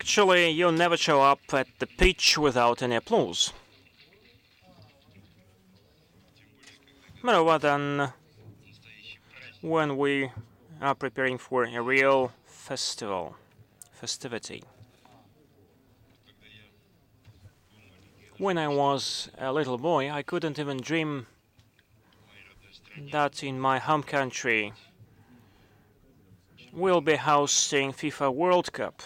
Actually, you never show up at the pitch without any applause. Moreover than when we are preparing for a real festivity. When I was a little boy, I couldn't even dream that in my home country we'll be hosting FIFA World Cup.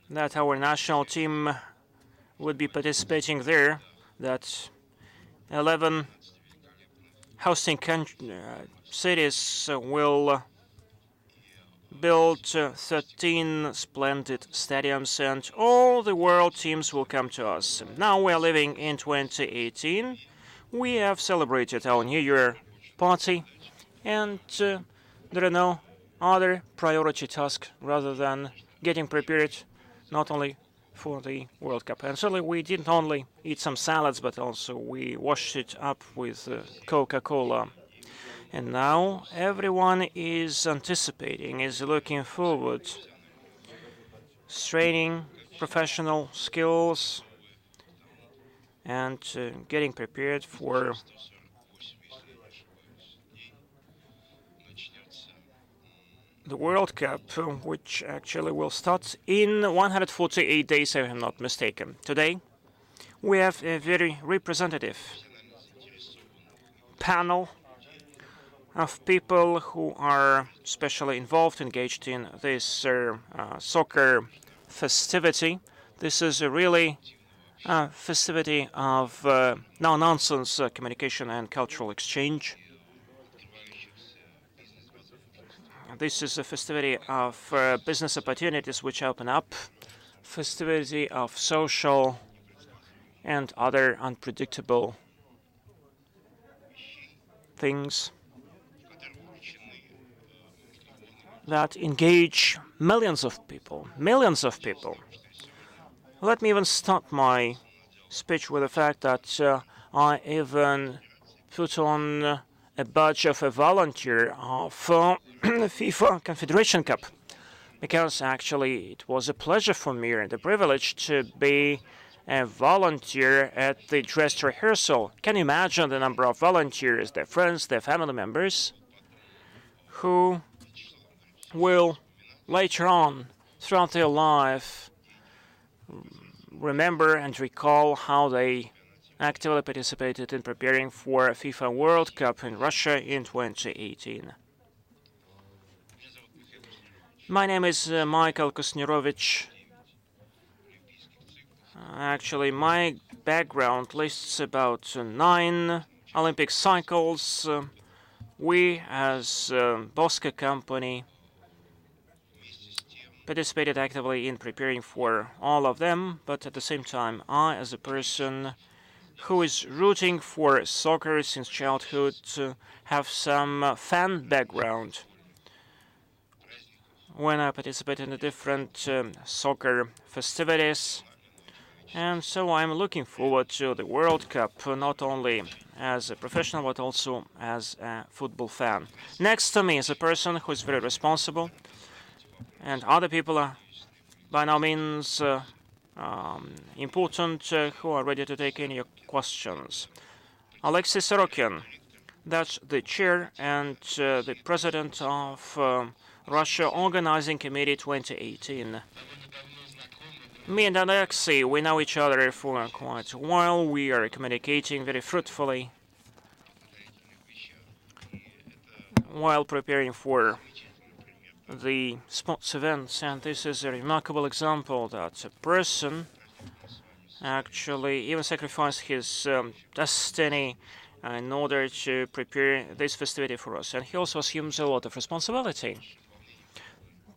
That our national team would be participating there, that 11 hosting cities will build 13 splendid stadiums and all the world teams will come to us. Now we are living in 2018. We have celebrated our New Year party and there are no other priority task rather than getting prepared not only for the World Cup. And certainly we didn't only eat some salads, but also we washed it up with Coca-Cola. And now everyone is anticipating, is looking forward, straining professional skills and getting prepared for the World Cup, which actually will start in 148 days, if I'm not mistaken. Today, we have a very representative panel of people who are specially involved, engaged in this soccer festivity. This is a really festivity of no-nonsense communication and cultural exchange. This is a festivity of business opportunities which open up, festivity of social and other unpredictable things that engage millions of people, millions of people. Let me even start my speech with the fact that I even put on a badge of a volunteer of FIFA Confederation Cup, because actually it was a pleasure for me and a privilege to be a volunteer at the dress rehearsal. Can you imagine the number of volunteers, their friends, their family members, who will later on, throughout their life, remember and recall how they actively participated in preparing for FIFA World Cup in Russia in 2018. My name is Mikhail Kusnirovich. Actually, my background lists about 9 Olympic cycles. We, as Bosco company, participated actively in preparing for all of them, but at the same time, I, as a person who is rooting for soccer since childhood, have some fan background. When I participate in the different soccer festivities, and so I'm looking forward to the World Cup, not only as a professional, but also as a football fan. Next to me is a person who is very responsible, and other people are by no means important who are ready to take any questions. Alexey Sorokin, that's the chair and the president of Russia Organizing Committee 2018. Me and Alexey, we know each other for quite a while. We are communicating very fruitfully while preparing for the sports events, and this is a remarkable example that a person actually even sacrificed his destiny in order to prepare this festivity for us, and he also assumes a lot of responsibility.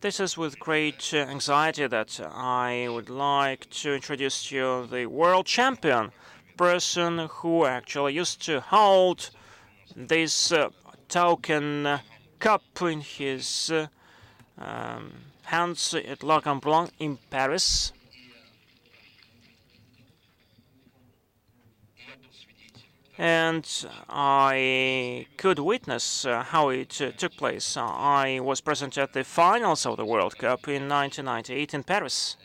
This is with great anxiety that I would like to introduce to you the world champion, person who actually used to hold this token cup in his hands at Blanc in Paris. and I could witness how it took place. I was present at the finals of the World Cup in 1998 in Paris.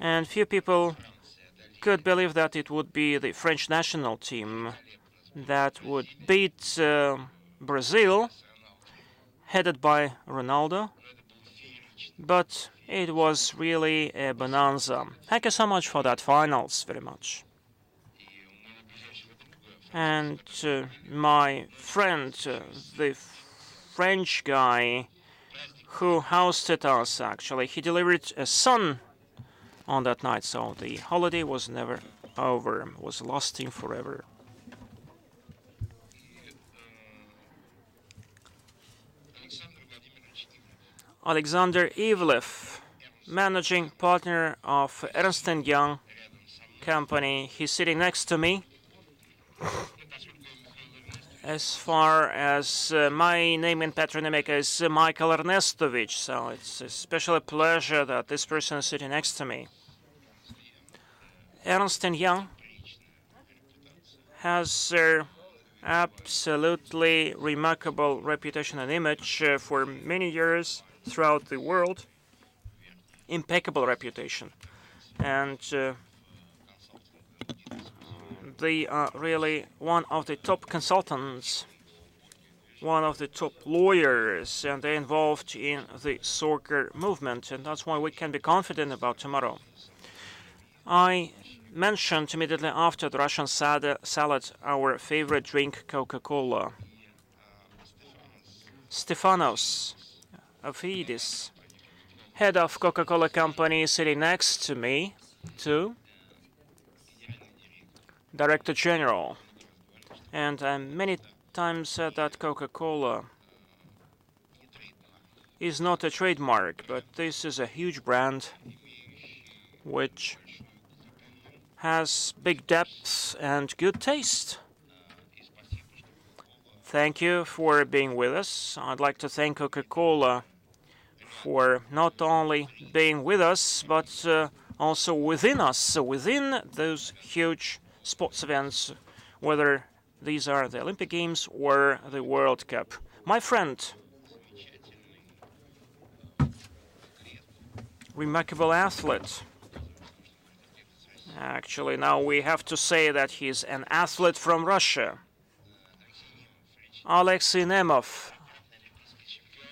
And few people could believe that it would be the French national team that would beat Brazil, headed by Ronaldo. But it was really a bonanza. Thank you so much for that finals, very much. And my friend, the French guy who hosted us, actually, he delivered a son on that night, so the holiday was never over, was lasting forever. Alexander Ivlev, managing partner of Ernst & Young company. He's sitting next to me. As far as my name in patronymic is Mikhail Ernestovich, so it's a special pleasure that this person is sitting next to me. Ernst & Young has their absolutely remarkable reputation and image for many years throughout the world. Impeccable reputation. And they are really one of the top consultants, one of the top lawyers, and they're involved in the soccer movement, and that's why we can be confident about tomorrow. I mentioned immediately after the Russian salad our favorite drink, Coca-Cola. Stefanos Afidis, head of Coca-Cola company, sitting next to me, too. Director General. And many times said that Coca-Cola is not a trademark, but this is a huge brand which has big depth and good taste. Thank you for being with us. I'd like to thank Coca-Cola for not only being with us, but also within us, within those huge sports events, whether these are the Olympic Games or the World Cup. My friend, remarkable athlete. Actually, now we have to say that he's an athlete from Russia. Alexey Nemov,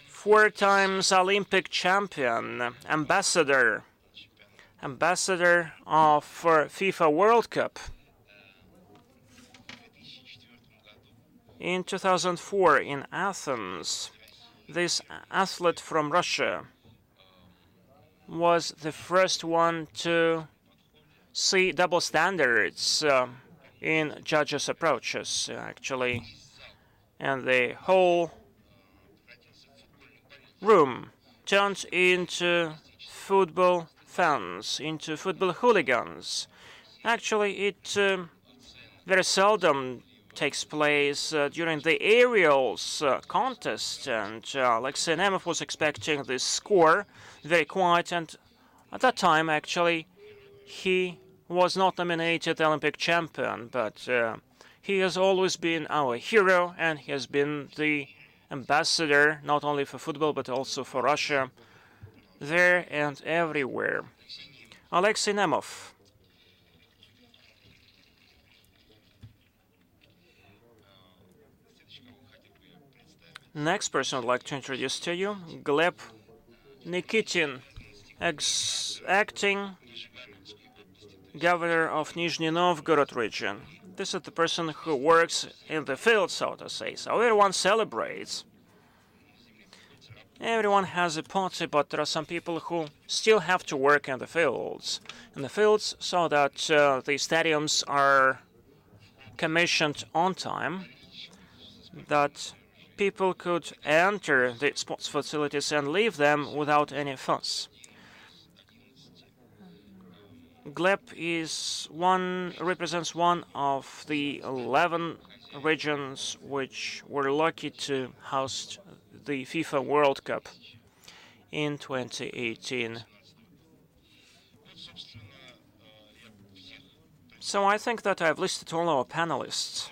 4 times Olympic champion, ambassador of FIFA World Cup. In 2004 in Athens, this athlete from Russia was the first one to see double standards in judges' approaches, actually. And the whole room turned into football fans, into football hooligans. Actually, it very seldom takes place during the aerials contest, and Alexey Nemov was expecting this score, very quiet, and at that time, actually, he was not nominated Olympic champion, but he has always been our hero, and he has been the ambassador, not only for football, but also for Russia, there and everywhere. Alexey Nemov. Next person I'd like to introduce to you, Gleb Nikitin, acting governor of Nizhny Novgorod region. This is the person who works in the field, so to say. So everyone celebrates. Everyone has a party, but there are some people who still have to work in the fields. So that the stadiums are commissioned on time, that people could enter the sports facilities and leave them without any fuss. Gleb represents one of the 11 regions which were lucky to host the FIFA World Cup in 2018. So I think that I've listed all our panelists.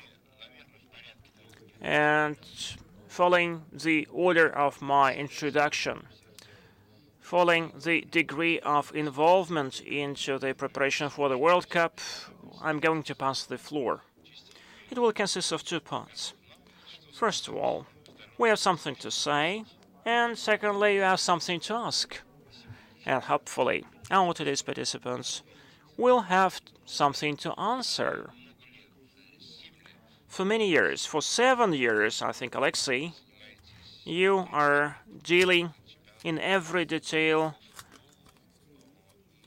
And following the order of my introduction, following the degree of involvement into the preparation for the World Cup, I'm going to pass the floor. It will consist of two parts. First of all, we have something to say, and secondly, you have something to ask. And hopefully, our today's participants will have something to answer. For many years, for 7 years, I think, Alexey, you are dealing in every detail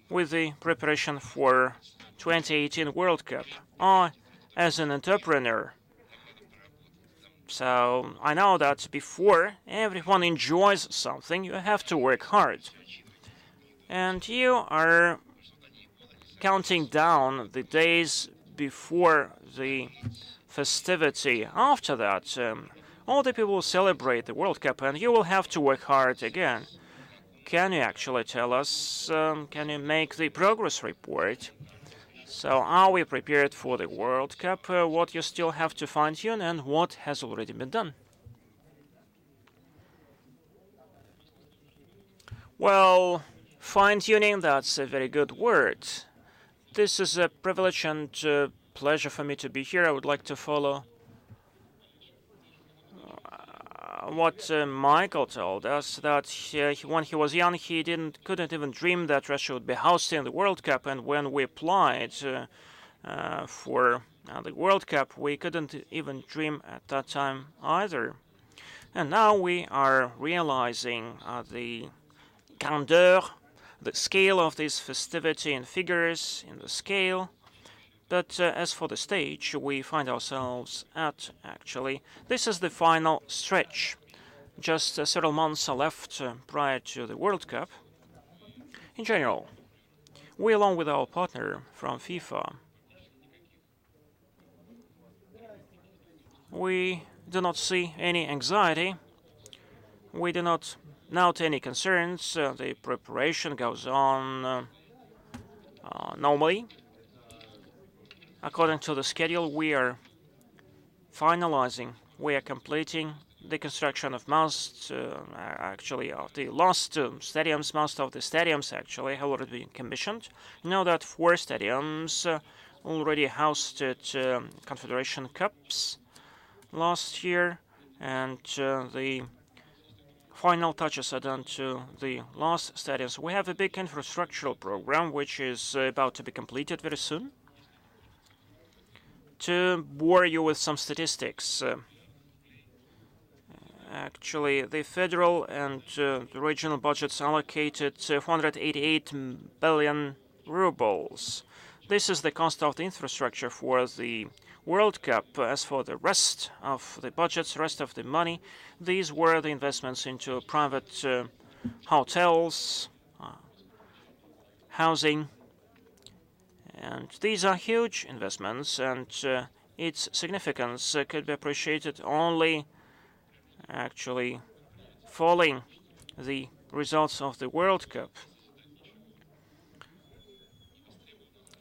with the preparation for 2018 World Cup. I, as an entrepreneur, so I know that before everyone enjoys something, you have to work hard. And you are counting down the days before the festivity. After that, all the people will celebrate the World Cup and you will have to work hard again. Can you actually tell us, can you make the progress report? So are we prepared for the World Cup? What you still have to fine-tune and what has already been done? Well, fine-tuning, that's a very good word. This is a privilege and pleasure for me to be here. I would like to follow what Mikhail told us, that when he was young, he couldn't even dream that Russia would be hosting the World Cup, and when we applied for the World Cup, we couldn't even dream at that time either. And now we are realizing the grandeur, the scale of this festivity in figures, in the scale. But as for the stage we find ourselves at, actually, this is the final stretch. Just several months are left prior to the World Cup. In general, we, along with our partner from FIFA, we do not see any anxiety. We do not note any concerns. The preparation goes on normally. According to the schedule, we are finalizing, we are completing the construction of most, actually, of the last stadiums. Most of the stadiums actually have already been commissioned. You know that 4 stadiums already hosted Confederation Cups last year, and the final touches are done to the last stadiums. We have a big infrastructural program which is about to be completed very soon. To bore you with some statistics, actually, the federal and the regional budgets allocated 488 billion rubles. This is the cost of the infrastructure for the World Cup. As for the rest of the budgets, rest of the money, these were the investments into private hotels, housing. And these are huge investments, and its significance could be appreciated only actually following the results of the World Cup.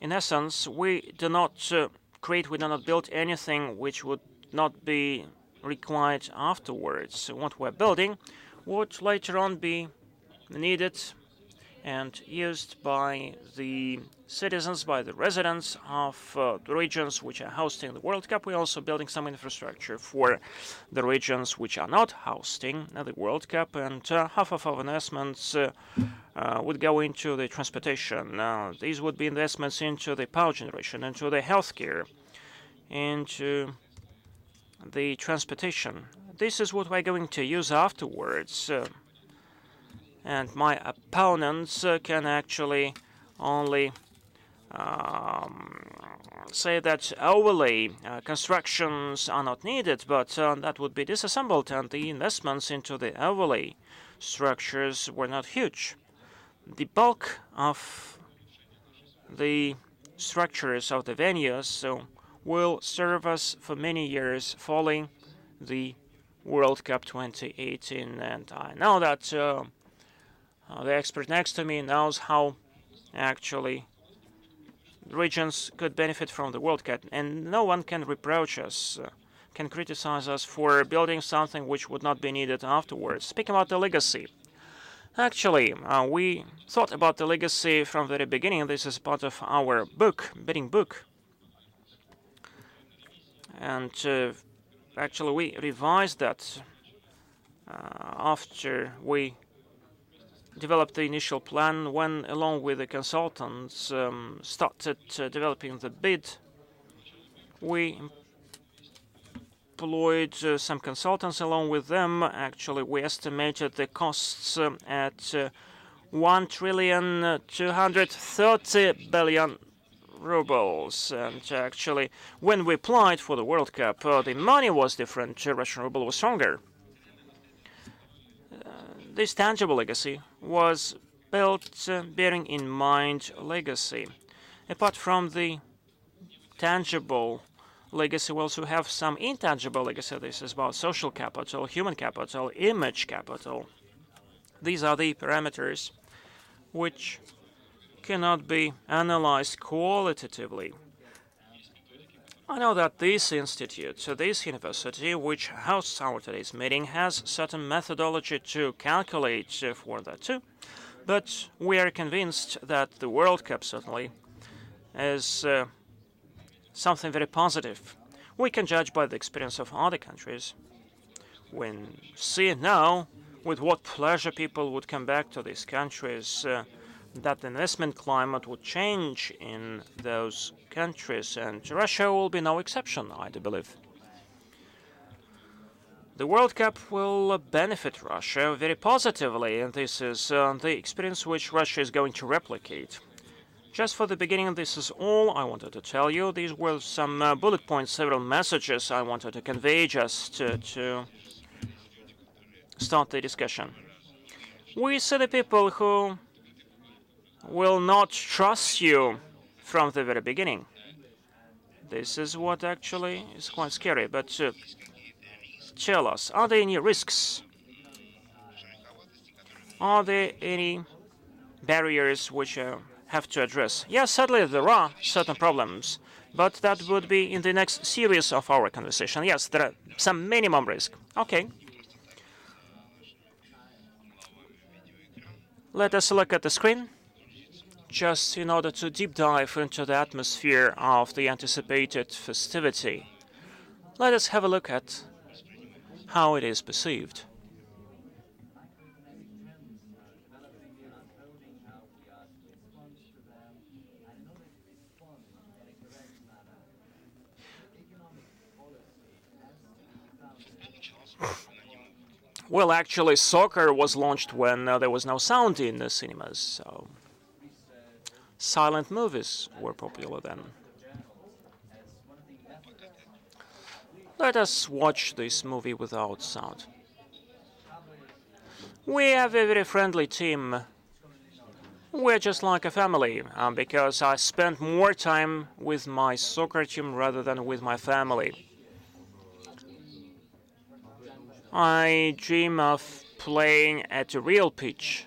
In essence, we do not we do not build anything which would not be required afterwards. What we're building would later on be needed and used by the citizens, by the residents of the regions which are hosting the World Cup. We're also building some infrastructure for the regions which are not hosting the World Cup, and half of our investments would go into the transportation. These would be investments into the power generation, into the healthcare, into the transportation. This is what we're going to use afterwards. And my opponents can actually only say that overlay constructions are not needed, but that would be disassembled, and the investments into the overlay structures were not huge. The bulk of the structures of the venues will serve us for many years following the World Cup 2018, and I know that the expert next to me knows how actually regions could benefit from the World Cup, and no one can reproach us, can criticize us for building something which would not be needed afterwards. Speaking about the legacy, actually, we thought about the legacy from the very beginning. This is part of our book, bidding book. And actually, we revised that after we developed the initial plan, when, along with the consultants, started developing the bid. We employed some consultants along with them. Actually, we estimated the costs at 1,230 billion rubles. And actually, when we applied for the World Cup, the money was different. Russian ruble was stronger. This tangible legacy was built bearing in mind legacy. Apart from the tangible legacy, we also have some intangible legacy. This is about social capital, human capital, image capital. These are the parameters which cannot be analyzed qualitatively. I know that this institute, this university, which hosts our today's meeting, has certain methodology to calculate for that too. But we are convinced that the World Cup certainly is something very positive. We can judge by the experience of other countries. We see now with what pleasure people would come back to these countries, that the investment climate would change in those countries, and Russia will be no exception, I do believe. The World Cup will benefit Russia very positively, and this is the experience which Russia is going to replicate. Just for the beginning, this is all I wanted to tell you. These were some bullet points, several messages I wanted to convey just to start the discussion. We see the people who will not trust you from the very beginning. This is what actually is quite scary. But tell us, are there any risks? Are there any barriers which have to address? Yes, certainly there are certain problems, but that would be in the next series of our conversation. Yes, there are some minimum risk. Okay. Let us look at the screen, just in order to deep dive into the atmosphere of the anticipated festivity. Let us have a look at how it is perceived. Well, actually, soccer was launched when there was no sound in the cinemas, so silent movies were popular then. Let us watch this movie without sound. We have a very friendly team. We're just like a family, because I spend more time with my soccer team rather than with my family. I dream of playing at a real pitch.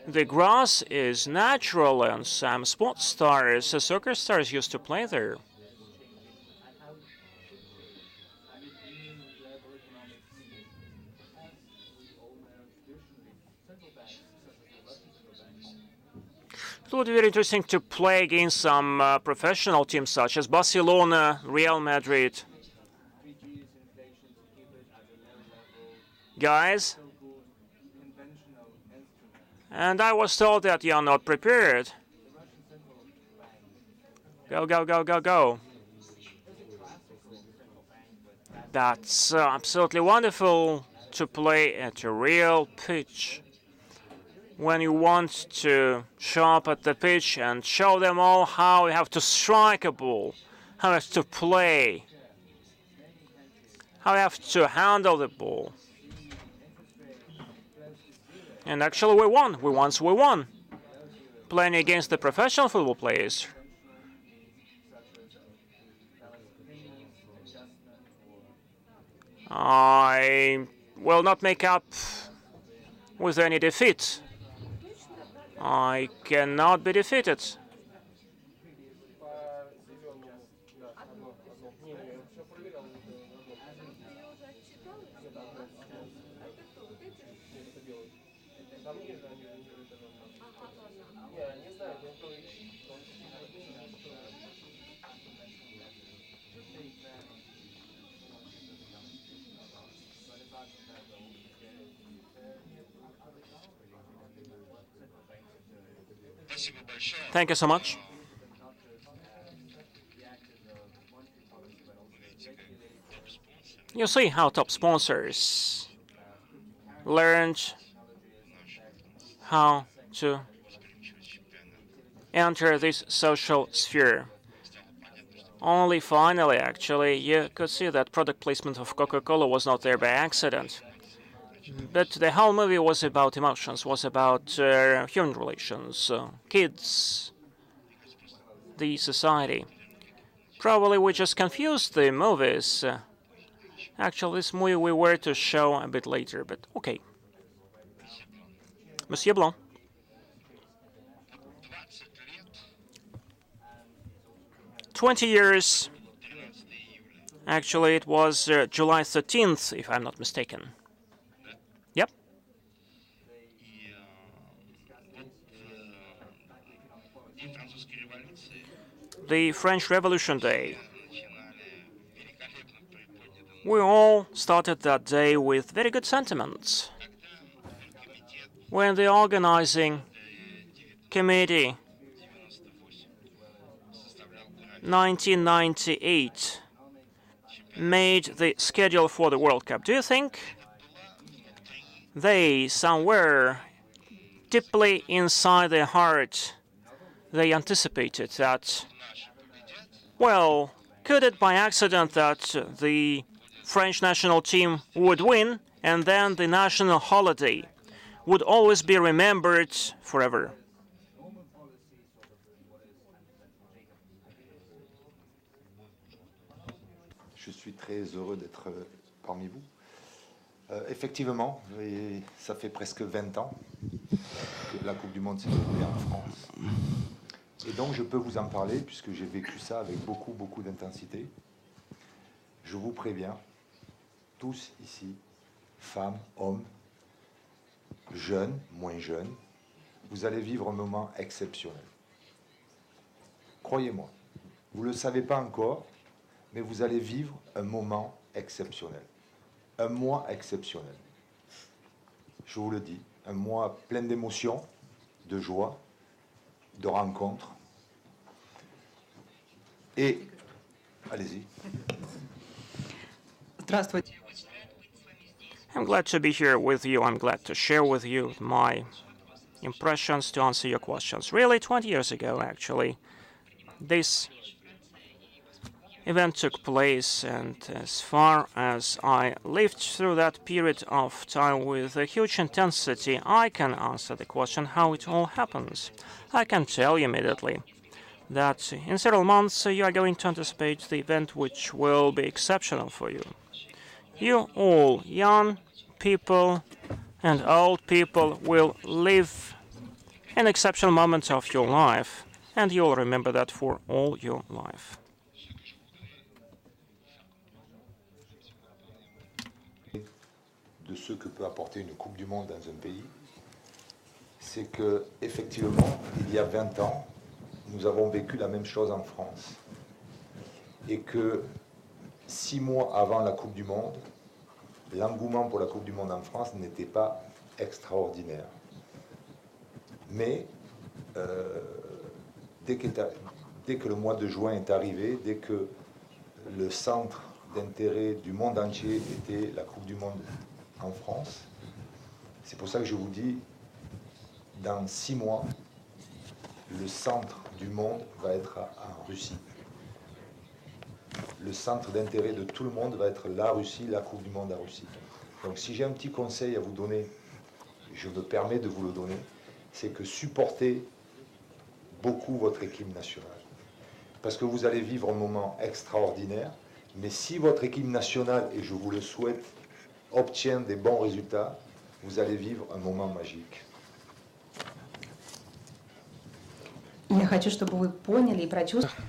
The grass is natural, and some sports stars, soccer stars, used to play there. It would be very interesting to play against some professional teams such as Barcelona, Real Madrid. Guys, and I was told that you are not prepared. Go, go, go, go, go. That's absolutely wonderful to play at a real pitch. When you want to show up at the pitch and show them all how you have to strike a ball, how you have to play, how you have to handle the ball. And actually we won. We won. Playing against the professional football players. I will not make up with any defeat. I cannot be defeated. Thank you so much. You see how top sponsors learned how to enter this social sphere. Only finally, actually, you could see that product placement of Coca-Cola was not there by accident. But the whole movie was about emotions, was about human relations, kids, the society. Probably we just confused the movies. Actually, this movie we were to show a bit later, but okay. Monsieur Blanc. 20 years. Actually, it was July 13th, if I'm not mistaken. Yep. The French Revolution Day. We all started that day with very good sentiments. When the organizing committee 1998 made the schedule for the World Cup, do you think they somewhere deeply inside their heart they anticipated that, well, could it by accident that the French national team would win and then the national holiday would always be remembered forever? Je suis très heureux d'être parmi vous. Effectivement, ça fait presque 20 ans que la Coupe du Monde s'est déroulée en France. Et donc je peux vous en parler puisque j'ai vécu ça avec beaucoup d'intensité. Je vous préviens, tous ici, femmes, hommes, jeunes, moins jeunes, vous allez vivre un moment exceptionnel. Croyez-moi, vous ne le savez pas encore, mais vous allez vivre un moment exceptionnel. Un mois exceptionnel. Je vous le dis, un mois plein d'émotions, de joie, de rencontres. Et, allez-y. I'm glad to be here with you. I'm glad to share with you my impressions to answer your questions. Really, 20 years ago, actually, this event took place, and as far as I lived through that period of time with a huge intensity, I can answer the question how it all happens. I can tell you immediately that in several months you are going to anticipate the event which will be exceptional for you. You all, young people and old people, will live an exceptional moment of your life, and you'll remember that for all your life. De ce que peut apporter une Coupe du Monde dans un pays, c'est que effectivement, il y a 20 ans, nous avons vécu la même chose en France. Et que 6 mois avant la Coupe du Monde, l'engouement pour la Coupe du Monde en France n'était pas extraordinaire. Mais dès que le mois de juin est arrivé, dès que le centre d'intérêt du monde entier était la Coupe du Monde en France, c'est pour ça que je vous dis, dans 6 mois, le centre du monde va être en Russie. Le centre d'intérêt de tout le monde va être la Russie, la Coupe du Monde en Russie. Donc si j'ai un petit conseil à vous donner, je me permets de vous le donner, c'est que supportez beaucoup votre équipe nationale. Parce que vous allez vivre un moment extraordinaire, mais si votre équipe nationale, et je vous le souhaite, obtient des bons résultats, vous allez vivre un moment magique. Я хочу, чтобы вы поняли и прочувствовали.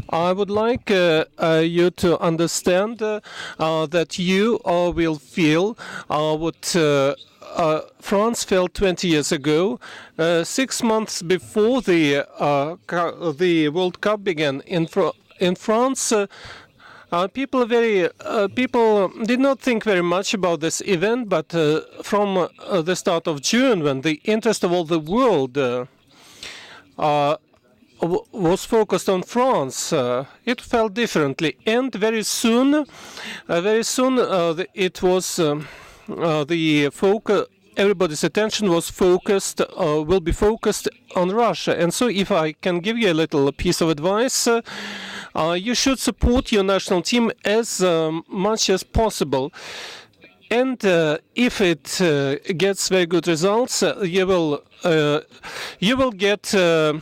I would like you to understand that you will feel what France felt 20 years ago, 6 months before the World Cup began. In France, people did not think very much about this event, but from the start of June, when the interest of all the world was focused on France, it felt differently, and very soon, it was the focus. Everybody's attention was focused, will be focused on Russia. And so, if I can give you a little piece of advice, you should support your national team as much as possible. And if it gets very good results, you will get a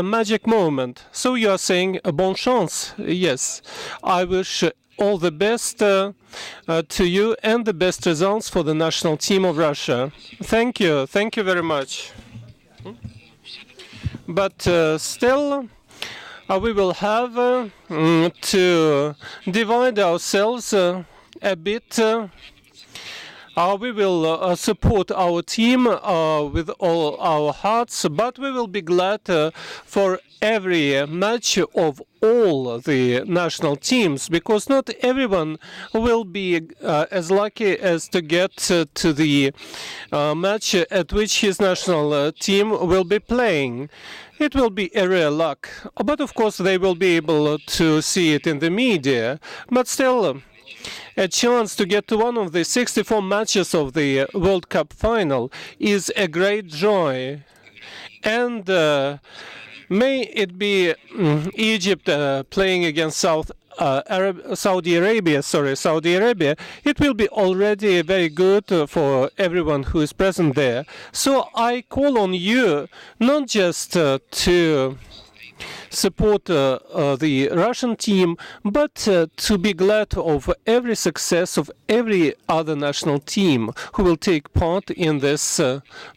magic moment. So you are saying bon chance. Yes, I wish all the best to you and the best results for the national team of Russia. Thank you very much. But still, we will have to divide ourselves a bit. We will support our team with all our hearts, but we will be glad for every match of all the national teams, because not everyone will be as lucky as to get to the match at which his national team will be playing. It will be a rare luck, but of course they will be able to see it in the media. But still, a chance to get to one of the 64 matches of the World Cup final is a great joy. And may it be Egypt playing against Saudi Arabia. It will be already very good for everyone who is present there. So I call on you not just to support the Russian team, but to be glad of every success of every other national team who will take part in this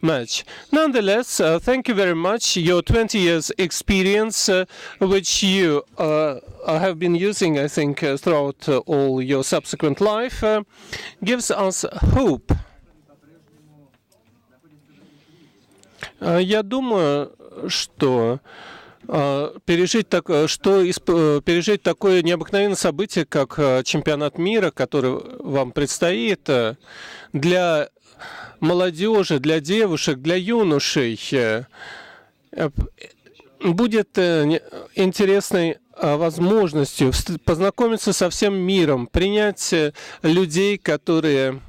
match. Nonetheless, thank you very much. Your 20 years experience, which you have been using, I think, throughout all your subsequent life, gives us hope. Я думаю, что пережить такое необыкновенное событие, как чемпионат мира, который вам предстоит, для молодежи, для девушек, для юношей, будет интересной возможностью познакомиться со всем миром, принять людей, которые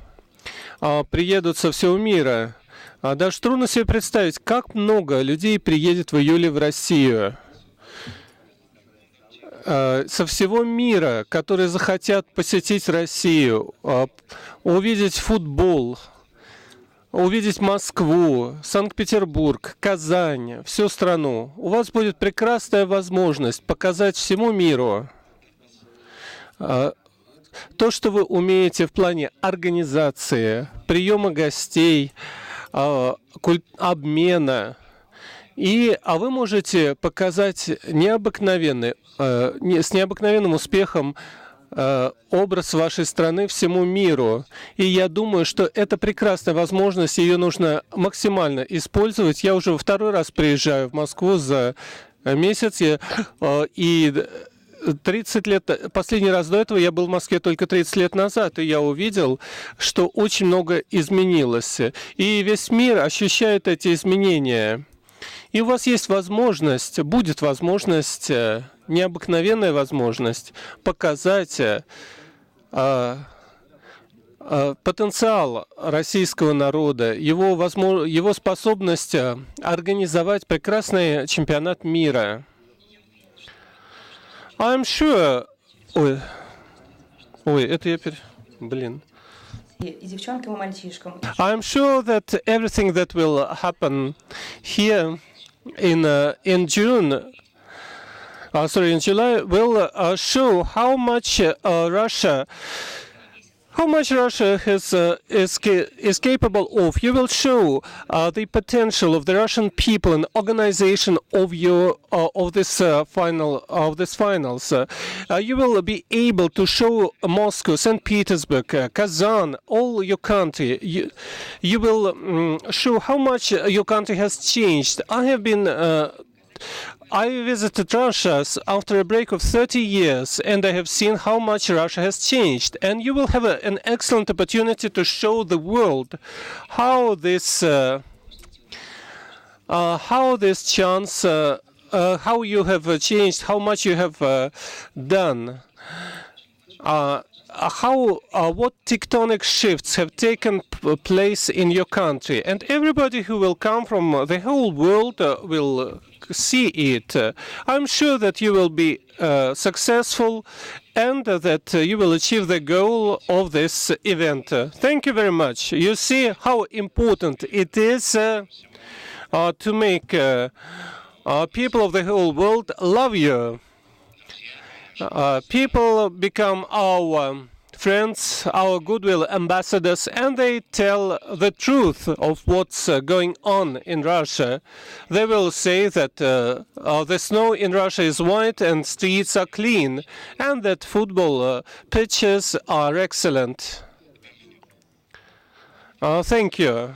приедут со всего мира. Даже трудно себе представить, как много людей приедет в июле в Россию со всего мира, которые захотят посетить Россию, увидеть футбол, увидеть Москву, Санкт-Петербург, Казань, всю страну. У вас будет прекрасная возможность показать всему миру то, что вы умеете в плане организации, приема гостей, обмена. А вы можете показать с необыкновенным успехом образ вашей страны всему миру. И я думаю, что это прекрасная возможность, ее нужно максимально использовать. Я уже во второй раз приезжаю в Москву за месяц, и 30 лет, последний раз до этого я был в Москве только 30 лет назад, и я увидел, что очень много изменилось. И весь мир ощущает эти изменения. И у вас есть возможность, будет возможность, необыкновенная возможность показать потенциал российского народа, его способность организовать прекрасный чемпионат мира. I'm sure... Ой, это я Блин. I'm sure that everything that will happen here in July will show how much Russia how much Russia is capable of. You will show the potential of the Russian people and organization of this finals. You will be able to show Moscow, St. Petersburg, Kazan, all your country. You will show how much your country has changed. I visited Russia after a break of 30 years, and I have seen how much Russia has changed. And you will have an excellent opportunity to show the world how this chance, how you have changed, how much you have done. What tectonic shifts have taken place in your country, and everybody who will come from the whole world will see it. I'm sure that you will be successful and that you will achieve the goal of this event. Thank you very much. You see how important it is to make people of the whole world love you. People become our friends, our goodwill ambassadors, and they tell the truth of what's going on in Russia. They will say that the snow in Russia is white and streets are clean, and that football pitches are excellent. Thank you.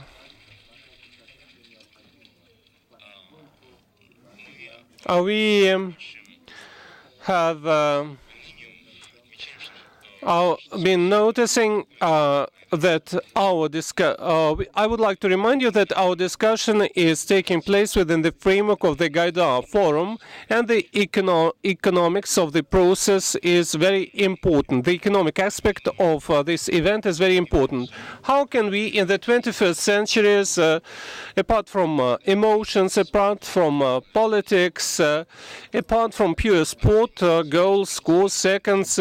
We have been noticing that I would like to remind you that our discussion is taking place within the framework of the Gaidar Forum, and the economics of the process is very important. The economic aspect of this event is very important. How can we, in the 21st centuries, apart from emotions, apart from politics, apart from pure sport, goals, scores, seconds,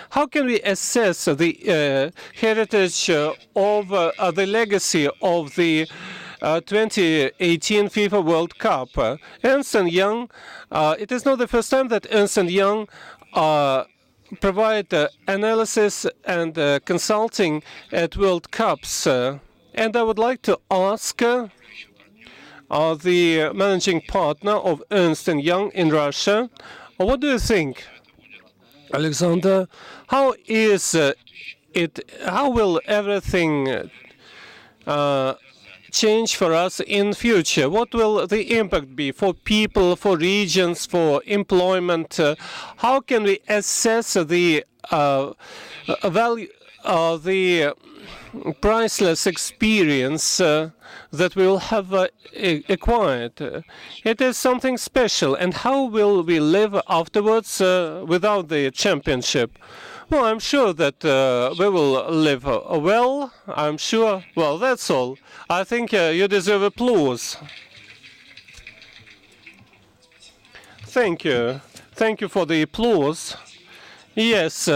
how can we assess the heritage of the legacy of the 2018 FIFA World Cup? Ernst & Young, it is not the first time that Ernst & Young provide analysis and consulting at World Cups. And I would like to ask the managing partner of Ernst & Young in Russia, what do you think? Alexander, how will everything change for us in future? What will the impact be for people, for regions, for employment? How can we assess the value, the priceless experience that we will have acquired? It is something special. And how will we live afterwards without the championship? Well, I'm sure that we will live well. I'm sure. Well, that's all. I think you deserve applause. Thank you. Thank you for the applause. Yes.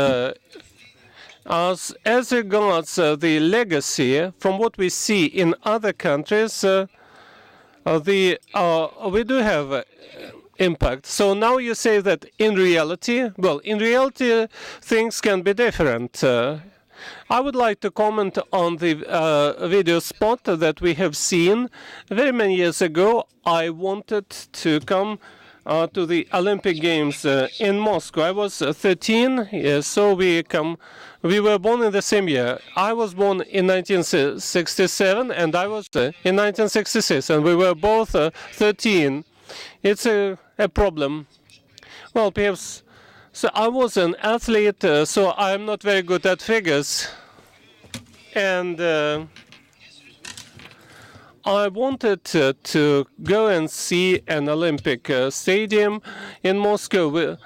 As regards the legacy, from what we see in other countries, we do have impact. So now you say that in reality, things can be different. I would like to comment on the video spot that we have seen. Very many years ago, I wanted to come to the Olympic Games in Moscow. I was 13, so we were born in the same year. I was born in 1967, and I was in 1966, and we were both 13. It's a problem. Well, perhaps. So I was an athlete, so I'm not very good at figures. And I wanted to go and see an Olympic stadium in Moscow,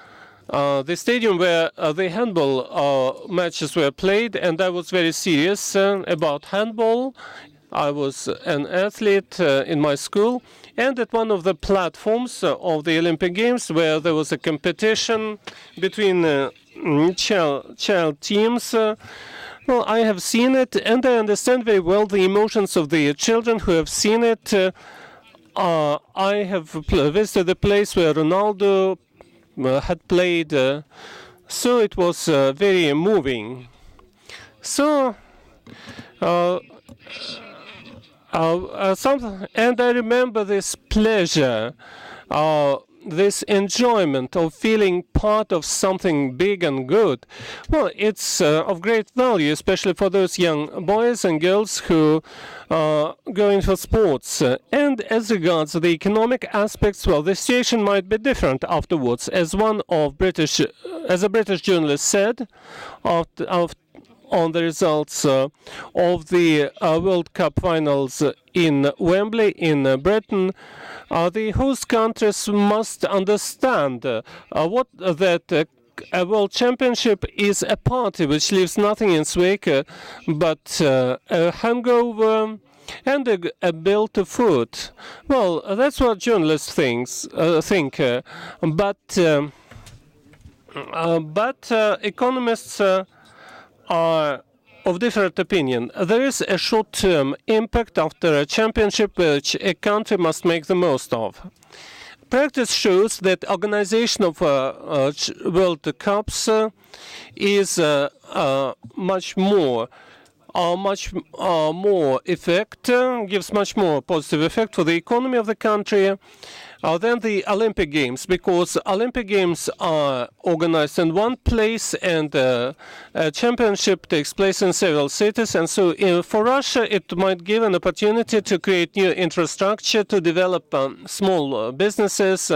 the stadium where the handball matches were played, and I was very serious about handball. I was an athlete in my school, and at one of the platforms of the Olympic Games, where there was a competition between child teams, well, I have seen it, and I understand very well the emotions of the children who have seen it. I have visited the place where Ronaldo had played So it was very moving. So, and I remember this pleasure, this enjoyment of feeling part of something big and good. Well, it's of great value, especially for those young boys and girls who go in for sports. And as regards the economic aspects, well, the situation might be different afterwards. As a British journalist said, on the results of the World Cup finals in Wembley in Britain, the host countries must understand that a World Championship is a party which leaves nothing in its wake but a hangover and a bill to food. Well, that's what journalists think. But economists are of different opinion. There is a short-term impact after a championship which a country must make the most of. Practice shows that organization of World Cups is much more effect, gives much more positive effect for the economy of the country than the Olympic Games, because Olympic Games are organized in one place and a championship takes place in several cities. And so for Russia, it might give an opportunity to create new infrastructure, to develop small businesses,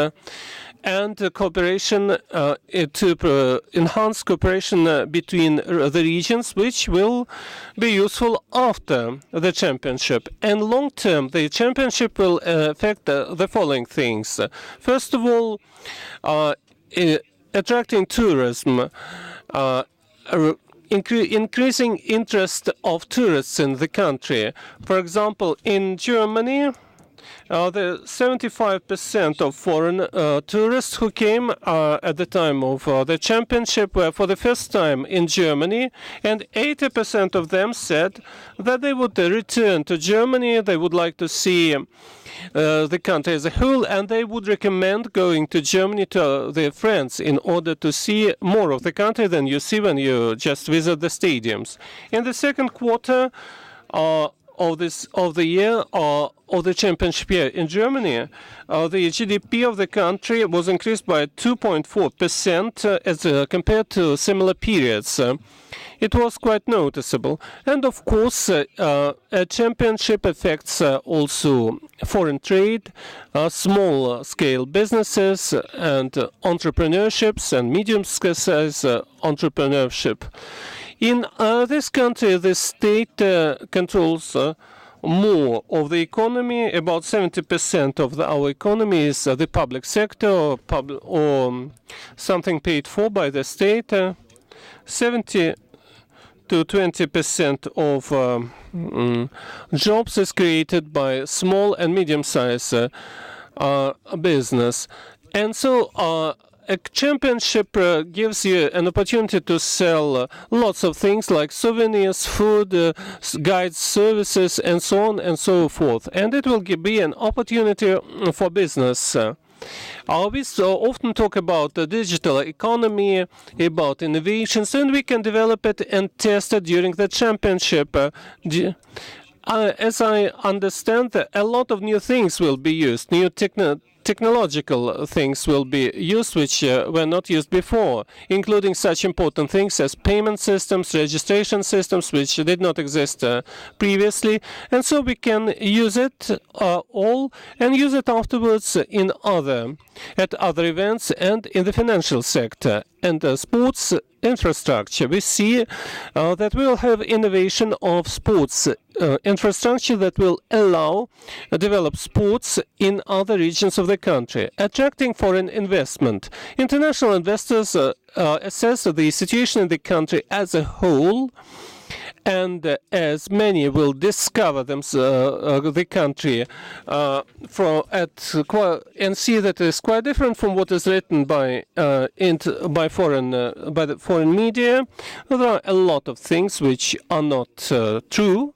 and cooperation to enhance cooperation between the regions, which will be useful after the championship. And long term, the championship will affect the following things. First of all, attracting tourism, increasing interest of tourists in the country. For example, in Germany, the 75% of foreign tourists who came at the time of the championship were for the first time in Germany, and 80% of them said that they would return to Germany. They would like to see the country as a whole, and they would recommend going to Germany to their friends in order to see more of the country than you see when you just visit the stadiums. In the second quarter of the year, of the championship year in Germany, the GDP of the country was increased by 2.4% as compared to similar periods. It was quite noticeable. And of course, a championship affects also foreign trade, small-scale businesses, and entrepreneurships, and medium-size entrepreneurship. In this country, the state controls more of the economy. About 70% of our economy is the public sector, or something paid for by the state. 70 to 20% of jobs is created by small and medium-sized business. And so a championship gives you an opportunity to sell lots of things like souvenirs, food, guides, services, and so on and so forth. And it will be an opportunity for business. We so often talk about the digital economy, about innovations, and we can develop it and test it during the championship. As I understand, a lot of new things will be used, new technological things will be used which were not used before, including such important things as payment systems, registration systems, which did not exist previously. And so we can use it all and use it afterwards at other events and in the financial sector. And sports infrastructure, we see that we will have innovation of sports infrastructure that will allow develop sports in other regions of the country, attracting foreign investment. International investors assess the situation in the country as a whole, and as many will discover the country and see that it is quite different from what is written by the foreign media. There are a lot of things which are not true,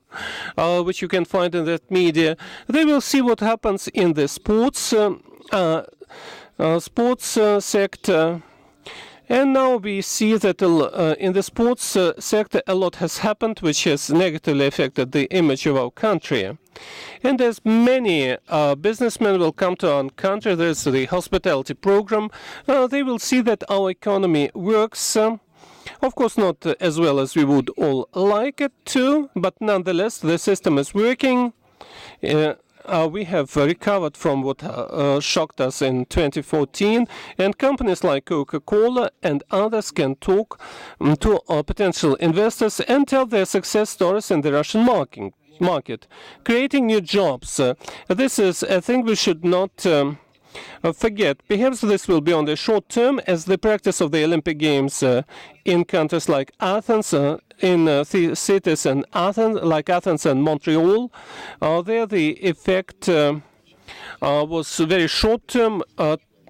which you can find in that media. They will see what happens in the sports sector. And now we see that in the sports sector a lot has happened which has negatively affected the image of our country. And as many businessmen will come to our country, there's the hospitality program, they will see that our economy works. Of course, not as well as we would all like it to, but nonetheless, the system is working. We have recovered from what shocked us in 2014, and companies like Coca-Cola and others can talk to potential investors and tell their success stories in the Russian market, creating new jobs. This is a thing we should not forget. Perhaps this will be on the short term, as the practice of the Olympic Games in countries like Athens, in cities in Athens, like Athens and Montreal, there the effect was very short term.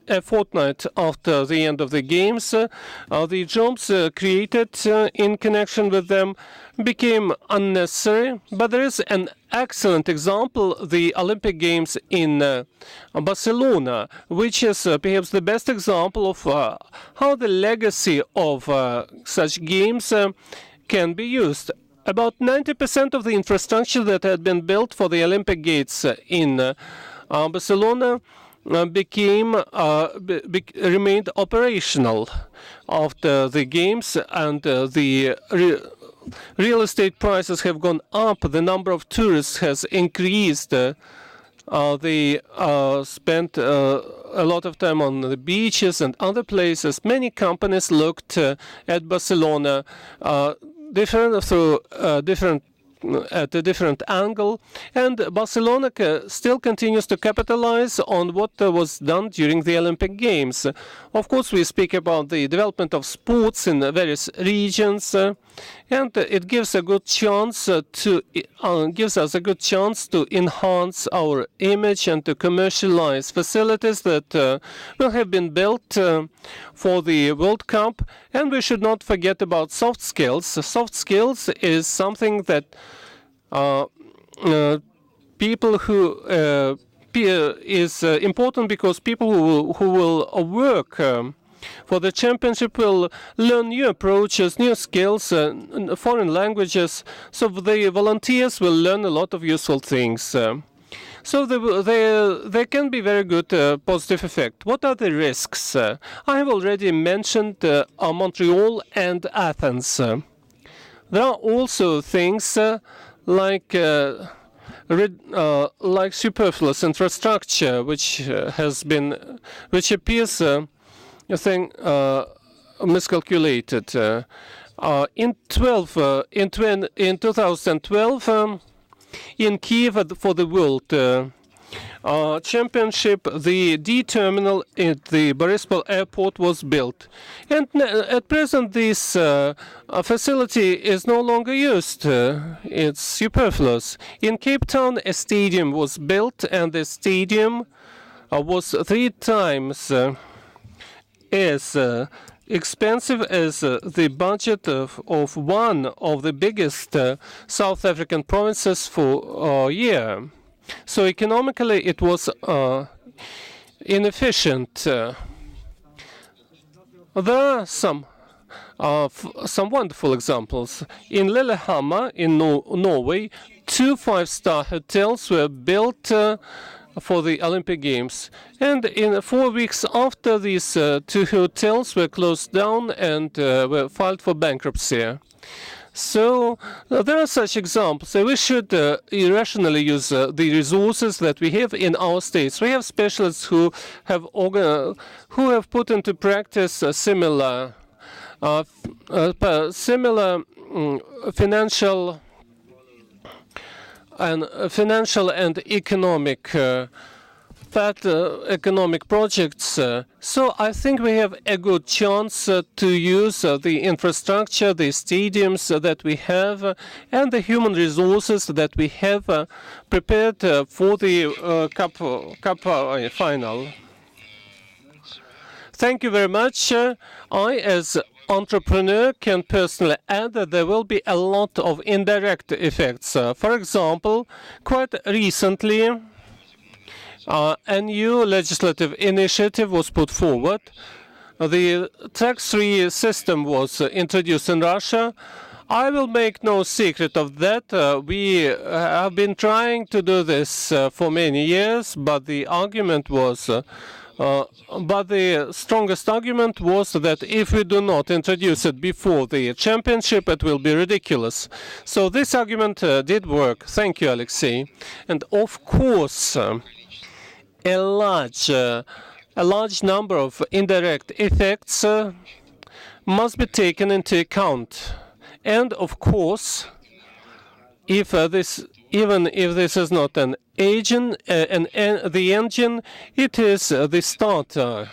A fortnight after the end of the Games, the jobs created in connection with them became unnecessary. But there is an excellent example, the Olympic Games in Barcelona, which is perhaps the best example of how the legacy of such games can be used. About 90% of the infrastructure that had been built for the Olympic Games in Barcelona remained operational after the games, and the real estate prices have gone up. The number of tourists has increased. They spent a lot of time on the beaches and other places. Many companies looked at Barcelona at a different angle, and Barcelona still continues to capitalize on what was done during the Olympic Games. Of course, we speak about the development of sports in various regions, and it gives a good chance gives us a good chance to enhance our image and to commercialize facilities that will have been built for the World Cup. And we should not forget about soft skills. Soft skills is something that people who is important, because people who will work for the championship will learn new approaches, new skills, foreign languages. So the volunteers will learn a lot of useful things. So there can be very good positive effect. What are the risks? I have already mentioned Montreal and Athens. There are also things like superfluous infrastructure, which appears miscalculated. In 2012, in Kiev for the World Championship, the D terminal at the Borispol airport was built, and at present this facility is no longer used. It's superfluous. In Cape Town, a stadium was built, and the stadium was 3 times as expensive as the budget of one of the biggest South African provinces for a year. So economically it was inefficient. There are some wonderful examples. In Lillehammer in Norway, 2 5-star hotels were built for the Olympic Games, and in 4 weeks after, these 2 hotels were closed down and were filed for bankruptcy. So there are such examples. So we should irrationally use the resources that we have in our states. We have specialists who have put into practice similar financial and economic projects. So I think we have a good chance to use the infrastructure, the stadiums that we have, and the human resources that we have prepared for the Cup final. Thank you very much. I, as entrepreneur, can personally add that there will be a lot of indirect effects. For example, quite recently, a new legislative initiative was put forward the tax-free system was introduced in Russia. I will make no secret of that. We have been trying to do this for many years, but the argument was, but the strongest argument was that if we do not introduce it before the championship, it will be ridiculous. So this argument did work. Thank you, Alexey. And of course, a large number of indirect effects must be taken into account. And of course, if even if this is not an engine, the engine, it is the starter.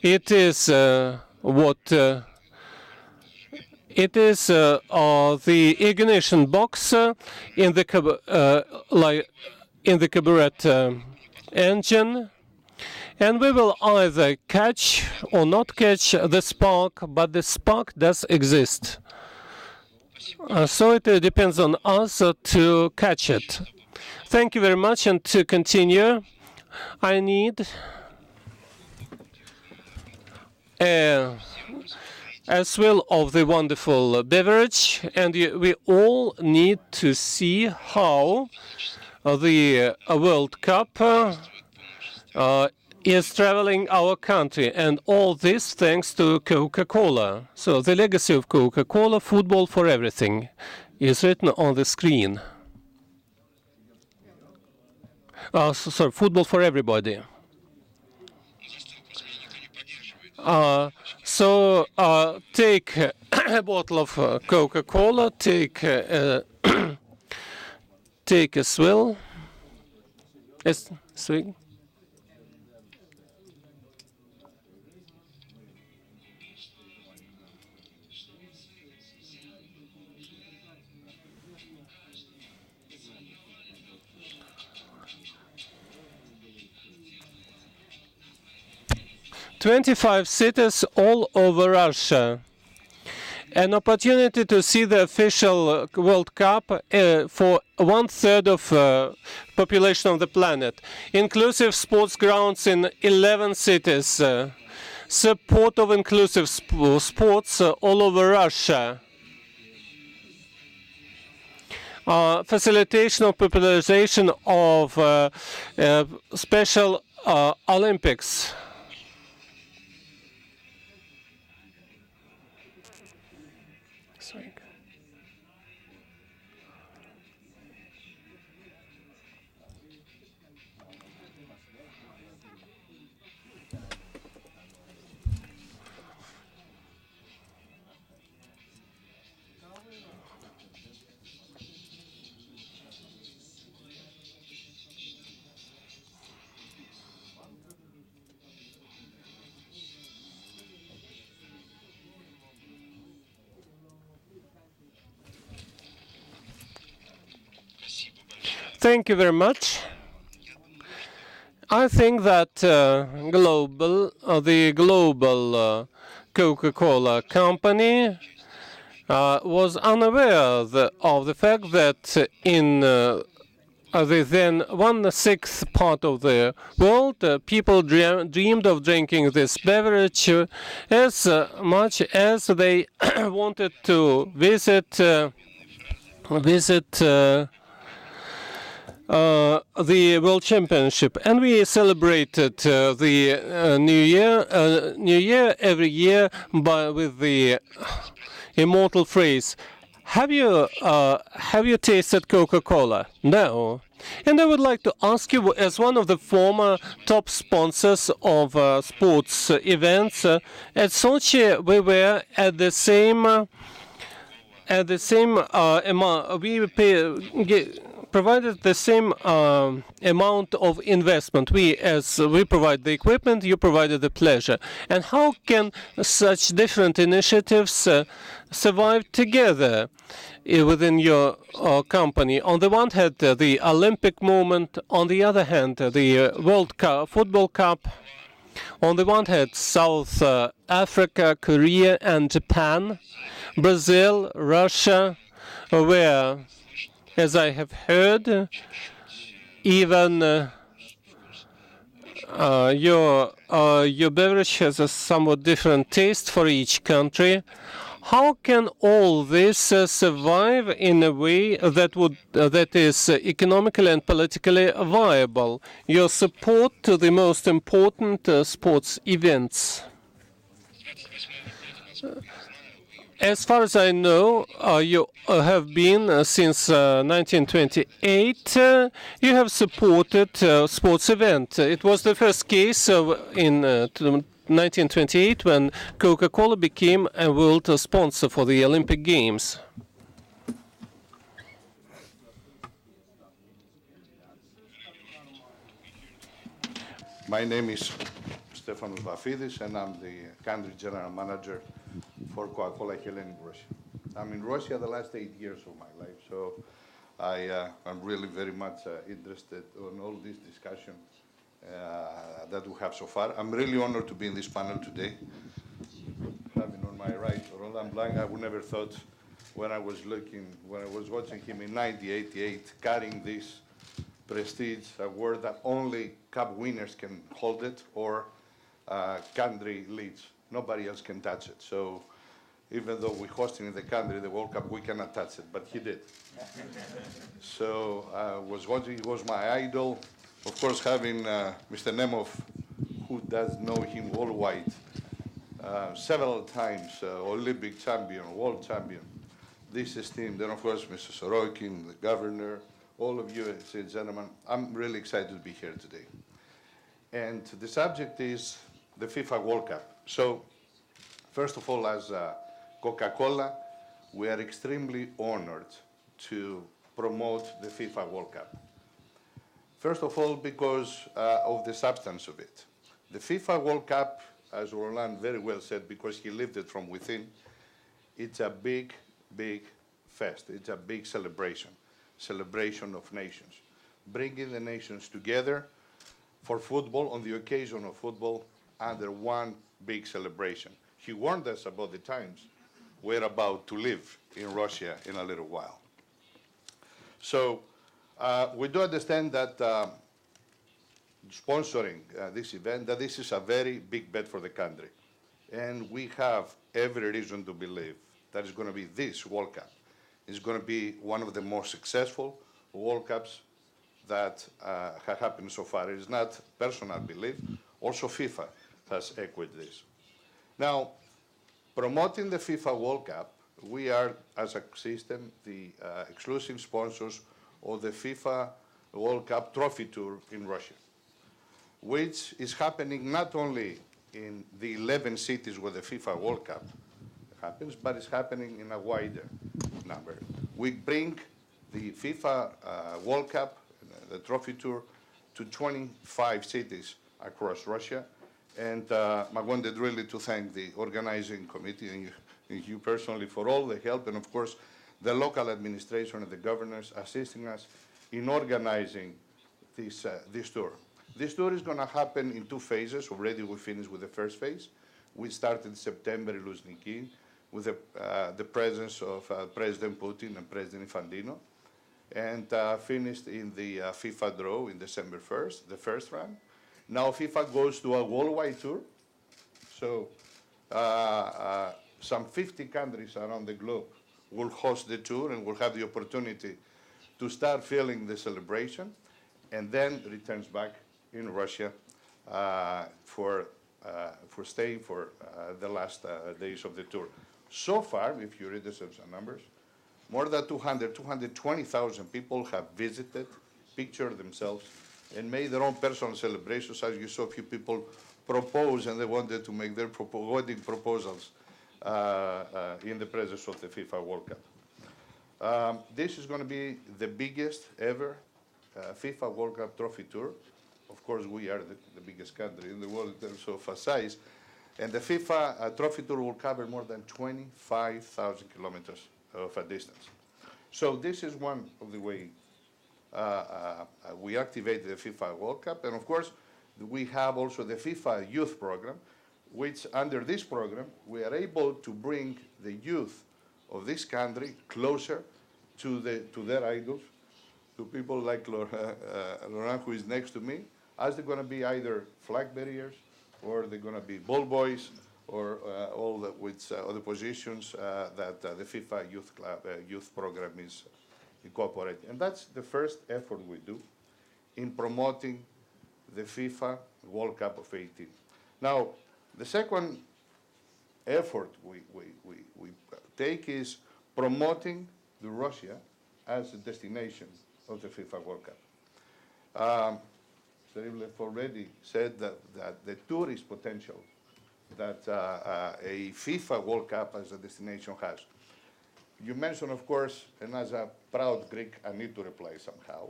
It is what it is the ignition box in the carburet engine. And we will either catch or not catch the spark, but the spark does exist. So it depends on us to catch it. Thank you very much. And to continue, I need a swill of the wonderful beverage. And we all need to see how the World Cup is traveling our country, and all this thanks to Coca-Cola. So the legacy of Coca-Cola, football for everything, is written on the screen. Sorry, football for everybody. So take a bottle of Coca-Cola, take take a swill. Yes, swig. "25 cities all over Russia. An opportunity to see the official World Cup for 1/3 of population of the planet. Inclusive sports grounds in 11 cities. Support of inclusive sports all over Russia. Facilitation of popularization of Special Olympics." Thank you very much. I think that the global Coca-Cola company was unaware of the fact that in the then 1/6 part of the world, people dreamed of drinking this beverage as much as they wanted to visit the World Championship, and we celebrated the New Year every year with the immortal phrase, "Have you tasted Coca-Cola?" No. And I would like to ask you, as one of the former top sponsors of sports events at Sochi, we were at the same amount. We provided the same amount of investment. We provide the equipment, you provided the pleasure. And how can such different initiatives survive together within your company? On the one hand, the Olympic movement. On the other hand, the World Cup, Football Cup. On the one hand, South Africa, Korea, and Japan. Brazil, Russia, where, as I have heard, even your beverage has a somewhat different taste for each country. How can all this survive in a way that is economically and politically viable? Your support to the most important sports events. As far as I know, you have been since 1928. You have supported sports event. It was the first case in 1928 when Coca-Cola became a world sponsor for the Olympic Games. My name is Stefanos Vafidis, and I'm the country general manager for Coca-Cola Hellenic Russia. I'm in Russia the last 8 years of my life, so I'm really very much interested in all this discussion that we have so far. I'm really honored to be in this panel today. Having on my right Roland Blanc, I would never thought when I was watching him in 1988 carrying this prestige award that only cup winners can hold it, or country leads. Nobody else can touch it. So even though we're hosting in the country the World Cup, we cannot touch it, but he did. So I was watching, he was my idol. Of course, having Mr. Nemov, who does know him worldwide, several times Olympic champion, world champion. This is team. Then, of course, Mr. Sorokin, the governor, all of you, ladies and gentlemen, I'm really excited to be here today. And the subject is the FIFA World Cup. So, first of all, as Coca-Cola, we are extremely honored to promote the FIFA World Cup. First of all, because of the substance of it. The FIFA World Cup, as Roland very well said, because he lived it from within, it's a big, big fest. It's a big celebration of nations, bringing the nations together for football, on the occasion of football, under one big celebration. He warned us about the times we're about to live in Russia in a little while. So we do understand that sponsoring this event, that this is a very big bet for the country. And we have every reason to believe that it's going to be this World Cup. It's going to be one of the most successful World Cups that have happened so far. It is not personal belief. Also FIFA has echoed this. Now, promoting the FIFA World Cup, we are, as a system, the exclusive sponsors of the FIFA World Cup Trophy Tour in Russia, which is happening not only in the 11 cities where the FIFA World Cup happens, but it's happening in a wider number. We bring the FIFA World Cup, the Trophy Tour, to 25 cities across Russia. And I wanted really to thank the organizing committee and you personally for all the help, and of course the local administration and the governors assisting us in organizing this tour. This tour is going to happen in 2 phases. Already we finished with the first phase. We started in September in Luzhniki with the presence of President Putin and President Infantino, and finished in the FIFA draw in December 1st, the first round. Now FIFA goes to a worldwide tour. So some 50 countries around the globe will host the tour and will have the opportunity to start feeling the celebration, and then returns back in Russia for staying for the last days of the tour. So far, if you read the numbers, more than 220,000 people have visited, pictured themselves, and made their own personal celebrations. As you saw, a few people proposed, and they wanted to make their wedding proposals in the presence of the FIFA World Cup. This is going to be the biggest ever FIFA World Cup trophy tour. Of course, we are the biggest country in the world in terms of size. And the FIFA trophy tour will cover more than 25,000 kilometers of a distance. So this is one of the ways we activated the FIFA World Cup. And of course, we have also the FIFA Youth Program, which under this program, we are able to bring the youth of this country closer to their idols, to people like Laurent, who is next to me, as they're going to be either flag bearers or they're going to be ball boys or all the, with other positions that the FIFA Youth Club youth program is incorporating. And that's the first effort we do in promoting the FIFA World Cup of 18. Now, the second effort we take is promoting the Russia as a destination of the FIFA World Cup. Mr. Ivlev already said that the tourist potential that a FIFA World Cup as a destination has. You mentioned, of course, and as a proud Greek, I need to reply somehow,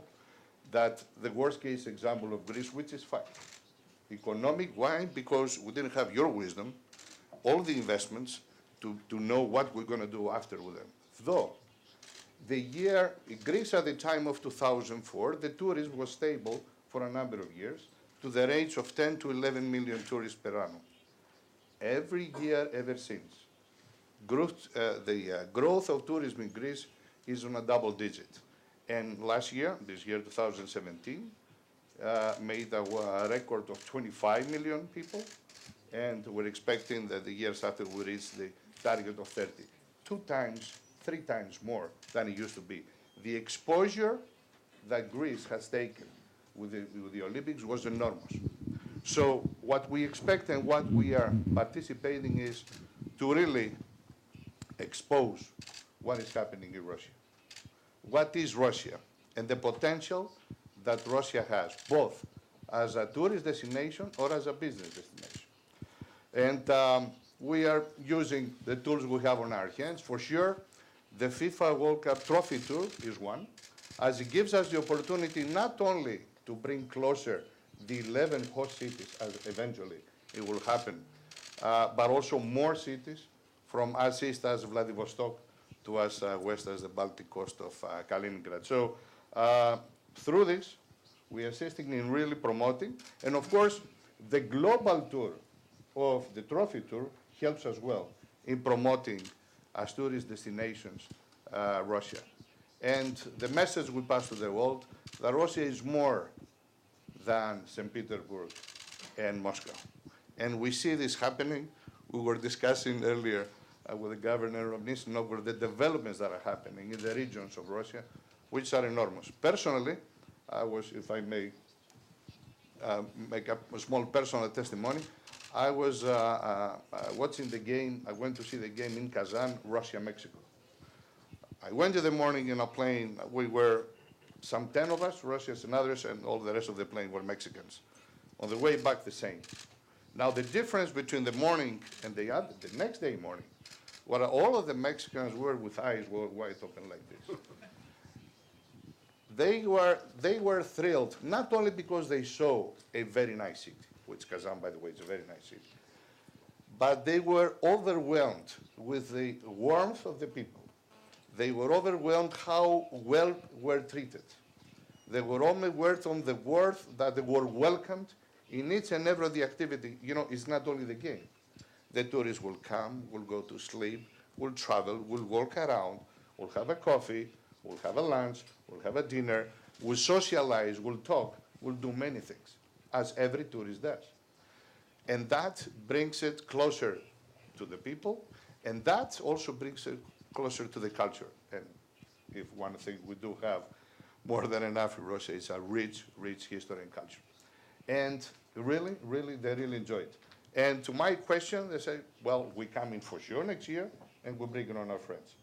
that the worst case example of Greece, which is fine. Economic, why? Because we didn't have your wisdom, all the investments to know what we're going to do after with them. Though, the year, Greece at the time of 2004, the tourism was stable for a number of years to the range of 10 to 11 million tourists per annum. Every year ever since, the growth of tourism in Greece is on a double digit. And last year, this year 2017, made a record of 25 million people, and we're expecting that the years after we reach the target of 30. 2 times, 3 times more than it used to be. The exposure that Greece has taken with the Olympics was enormous. So what we expect and what we are participating is to really expose what is happening in Russia. What is Russia and the potential that Russia has, both as a tourist destination or as a business destination. And we are using the tools we have on our hands. For sure, the FIFA World Cup Trophy Tour is one, as it gives us the opportunity not only to bring closer the 11 host cities, as eventually it will happen, but also more cities from as east as Vladivostok to as west as the Baltic coast of Kaliningrad. So through this, we are assisting in really promoting, and of course, the global tour of the Trophy Tour helps as well in promoting as tourist destinations Russia. And the message we pass to the world that Russia is more than St. Petersburg and Moscow. And we see this happening. We were discussing earlier with the governor of Nizhegorod the developments that are happening in the regions of Russia, which are enormous. Personally, I was, if I may make a small personal testimony, I was watching the game. I went to see the game in Kazan, Russia, Mexico. I went in the morning in a plane. We were some 10 of us, Russians and others, and all the rest of the plane were Mexicans. On the way back, the same. Now, the difference between the morning and the next day morning, where all of the Mexicans were with eyes wide open like this. They were thrilled, not only because they saw a very nice city, which Kazan, by the way, is a very nice city, but they were overwhelmed with the warmth of the people. They were overwhelmed how well were treated. They were overwhelmed on the worth that they were welcomed in each and every of the activity. You know, it's not only the game. The tourists will come, will go to sleep, will travel, will walk around, will have a coffee, will have a lunch, will have a dinner, will socialize, will talk, will do many things, as every tourist does. And that brings it closer to the people, and that also brings it closer to the culture. And if one thing we do have more than enough in Russia is a rich, rich history and culture. And really, they really enjoy it. And to my question, they say, well, we come in for sure next year, and we bring on our friends.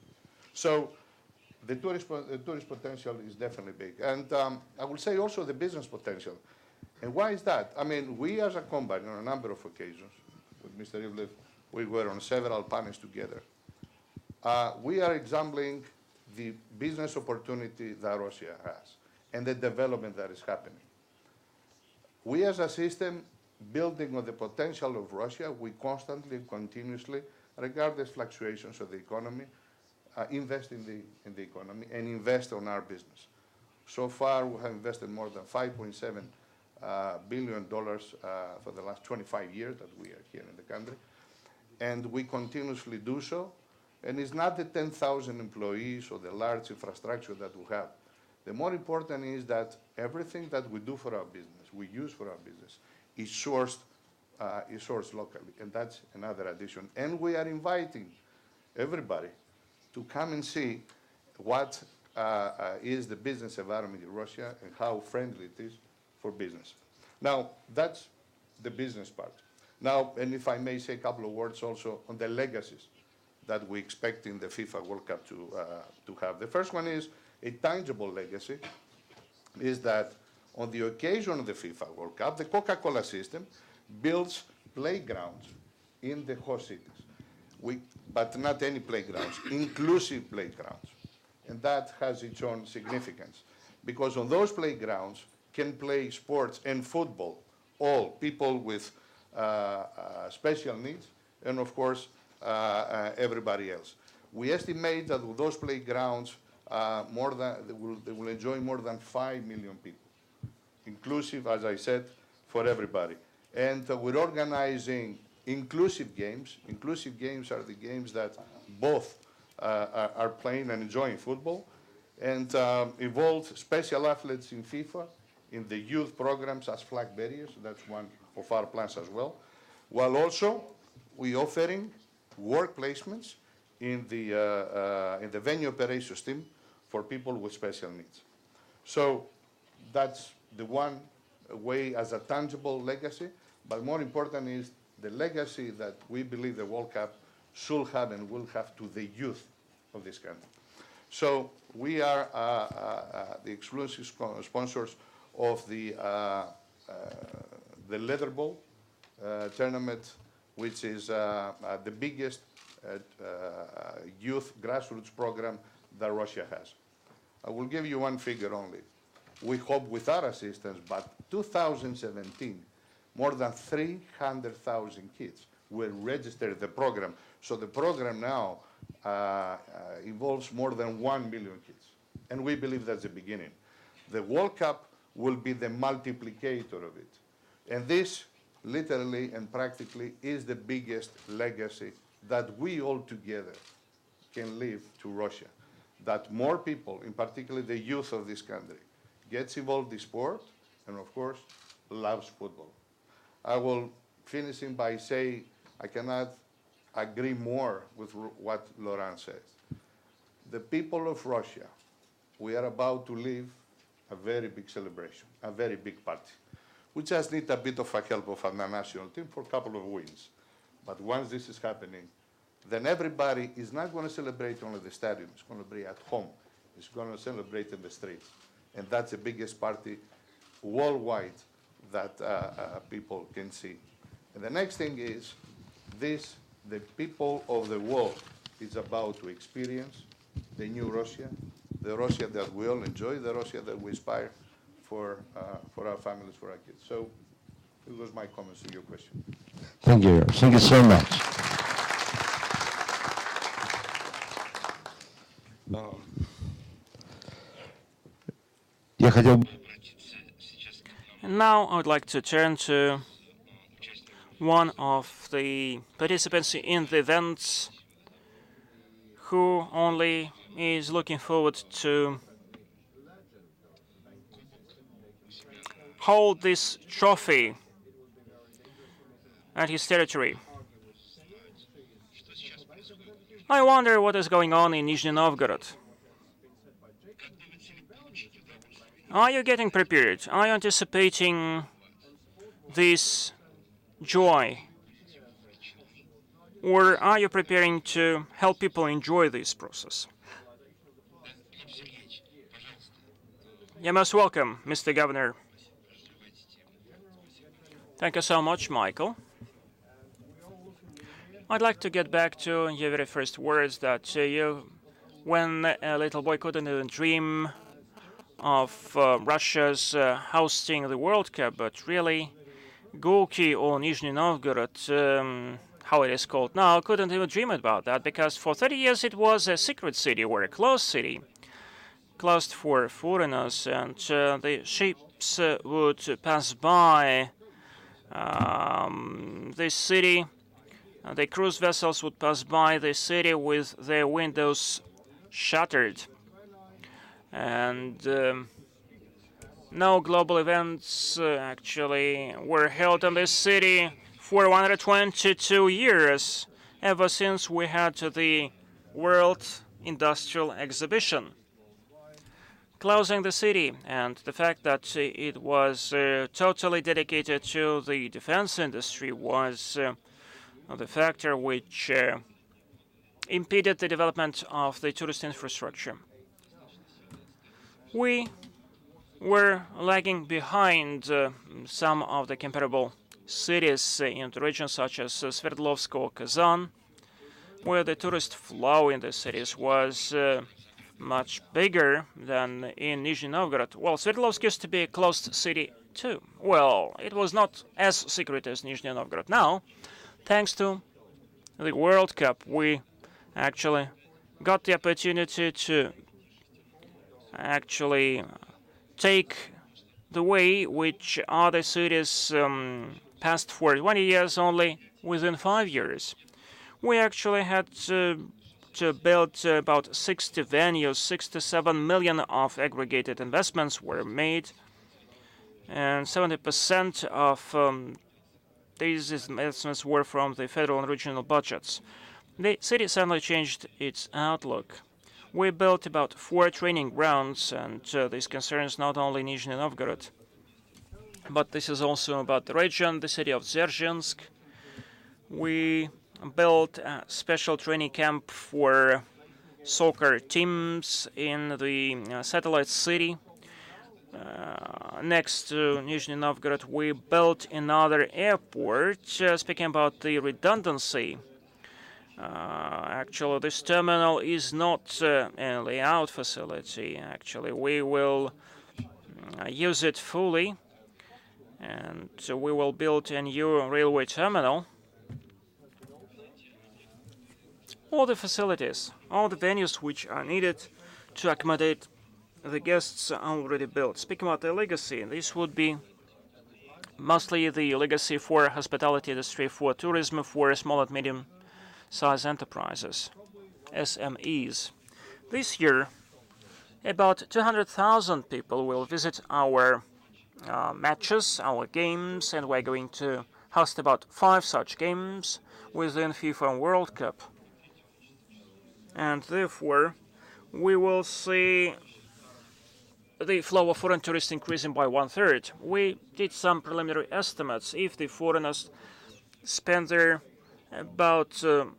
So the tourist potential is definitely big. And I will say also the business potential. And why is that? I mean, we as a company, on a number of occasions, with Mr. Ivlev, we were on several panels together. We are examining the business opportunity that Russia has and the development that is happening. We as a system, building on the potential of Russia, we constantly, continuously, regardless fluctuations of the economy, invest in the economy and invest on our business. So far, we have invested more than $5.7 billion for the last 25 years that we are here in the country. And we continuously do so. And it's not the 10,000 employees or the large infrastructure that we have. The more important is that everything that we do for our business, we use for our business is sourced locally, and that's another addition. And we are inviting everybody to come and see what is the business environment in Russia and how friendly it is for business. Now, that's the business part. Now, and if I may say a couple of words also on the legacies that we expect in the FIFA World Cup to have. The first one is a tangible legacy, is that on the occasion of the FIFA World Cup, the Coca-Cola system builds playgrounds in the host cities, but not any playgrounds, inclusive playgrounds. And that has its own significance, because on those playgrounds can play sports and football, all people with special needs, and of course, everybody else. We estimate that with those playgrounds, they will enjoy more than 5 million people, inclusive, as I said, for everybody. And we're organizing inclusive games. Inclusive games are the games that both are playing and enjoying football, and involve special athletes in FIFA, in the youth programs as flag bearers. That's one of our plans as well. While also we offering work placements in the venue operations team for people with special needs. So that's the one way as a tangible legacy, but more important is the legacy that we believe the World Cup should have and will have to the youth of this country. So we are the exclusive sponsors of the Leather Ball tournament, which is the biggest youth grassroots program that Russia has. I will give you one figure only. We hope with our assistance, but 2017, more than 300,000 kids will register the program. So the program now involves more than 1 million kids. And we believe that's the beginning. The World Cup will be the multiplicator of it. And this literally and practically is the biggest legacy that we all together can leave to Russia. That more people, in particular the youth of this country, gets involved in sport and of course loves football. I will finish by saying I cannot agree more with what Laurent says. The people of Russia, we are about to live a very big celebration, a very big party. We just need a bit of a help of our national team for a couple of wins. But once this is happening, then everybody is not going to celebrate only the stadium. It's going to be at home. It's going to celebrate in the streets. And that's the biggest party worldwide that people can see. And the next thing is this, the people of the world is about to experience the new Russia, the Russia that we all enjoy, the Russia that we aspire for our families, for our kids. So it was my comments to your question. Thank you. Thank you so much. And now I would like to turn to one of the participants in the event who only is looking forward to hold this trophy at his territory. I wonder what is going on in Nizhny Novgorod. Are you getting prepared? Are you anticipating this joy? Or are you preparing to help people enjoy this process? You're most welcome, Mr. Governor. Thank you so much, Michael. I'd like to get back to your very first words that when a little boy couldn't even dream of Russia's hosting the World Cup, but really Gorky or Nizhny Novgorod, how it is called now, couldn't even dream about that, because for 30 years it was a secret city or a closed city, closed for foreigners, and the ships would pass by this city. The cruise vessels would pass by the city with their windows shuttered. And No global events actually were held in this city for 122 years, ever since we had the World Industrial Exhibition closing the city, and the fact that it was totally dedicated to the defense industry was the factor which impeded the development of the tourist infrastructure. We were lagging behind some of the comparable cities in the region, such as Sverdlovsk or Kazan, where the tourist flow in the cities was much bigger than in Nizhny Novgorod. Well, Sverdlovsk used to be a closed city too. Well, it was not as secret as Nizhny Novgorod. Now, thanks to the World Cup, we actually got the opportunity to actually take the way which other cities passed for 20 years only within 5 years. We actually had to build about 60 venues, 67 million of aggregated investments were made, and 70% of these investments were from the federal and regional budgets. The city suddenly changed its outlook. We built about 4 training grounds, and this concerns not only Nizhny Novgorod, but this is also about the region, the city of Dzerzhinsk. We built a special training camp for soccer teams in the satellite city. Next to Nizhny Novgorod, we built another airport. Speaking about the redundancy, actually, this terminal is not a layout facility. Actually, we will use it fully, and we will build a new railway terminal. All the facilities, all the venues which are needed to accommodate the guests are already built. Speaking about the legacy, this would be mostly the legacy for hospitality industry, for tourism, for small and medium-sized enterprises, SMEs. This year, about 200,000 people will visit our matches, our games, and we're going to host about 5 such games within FIFA World Cup. And therefore, we will see the flow of foreign tourists increasing by 1/3. We did some preliminary estimates. If the foreigners spend there about 2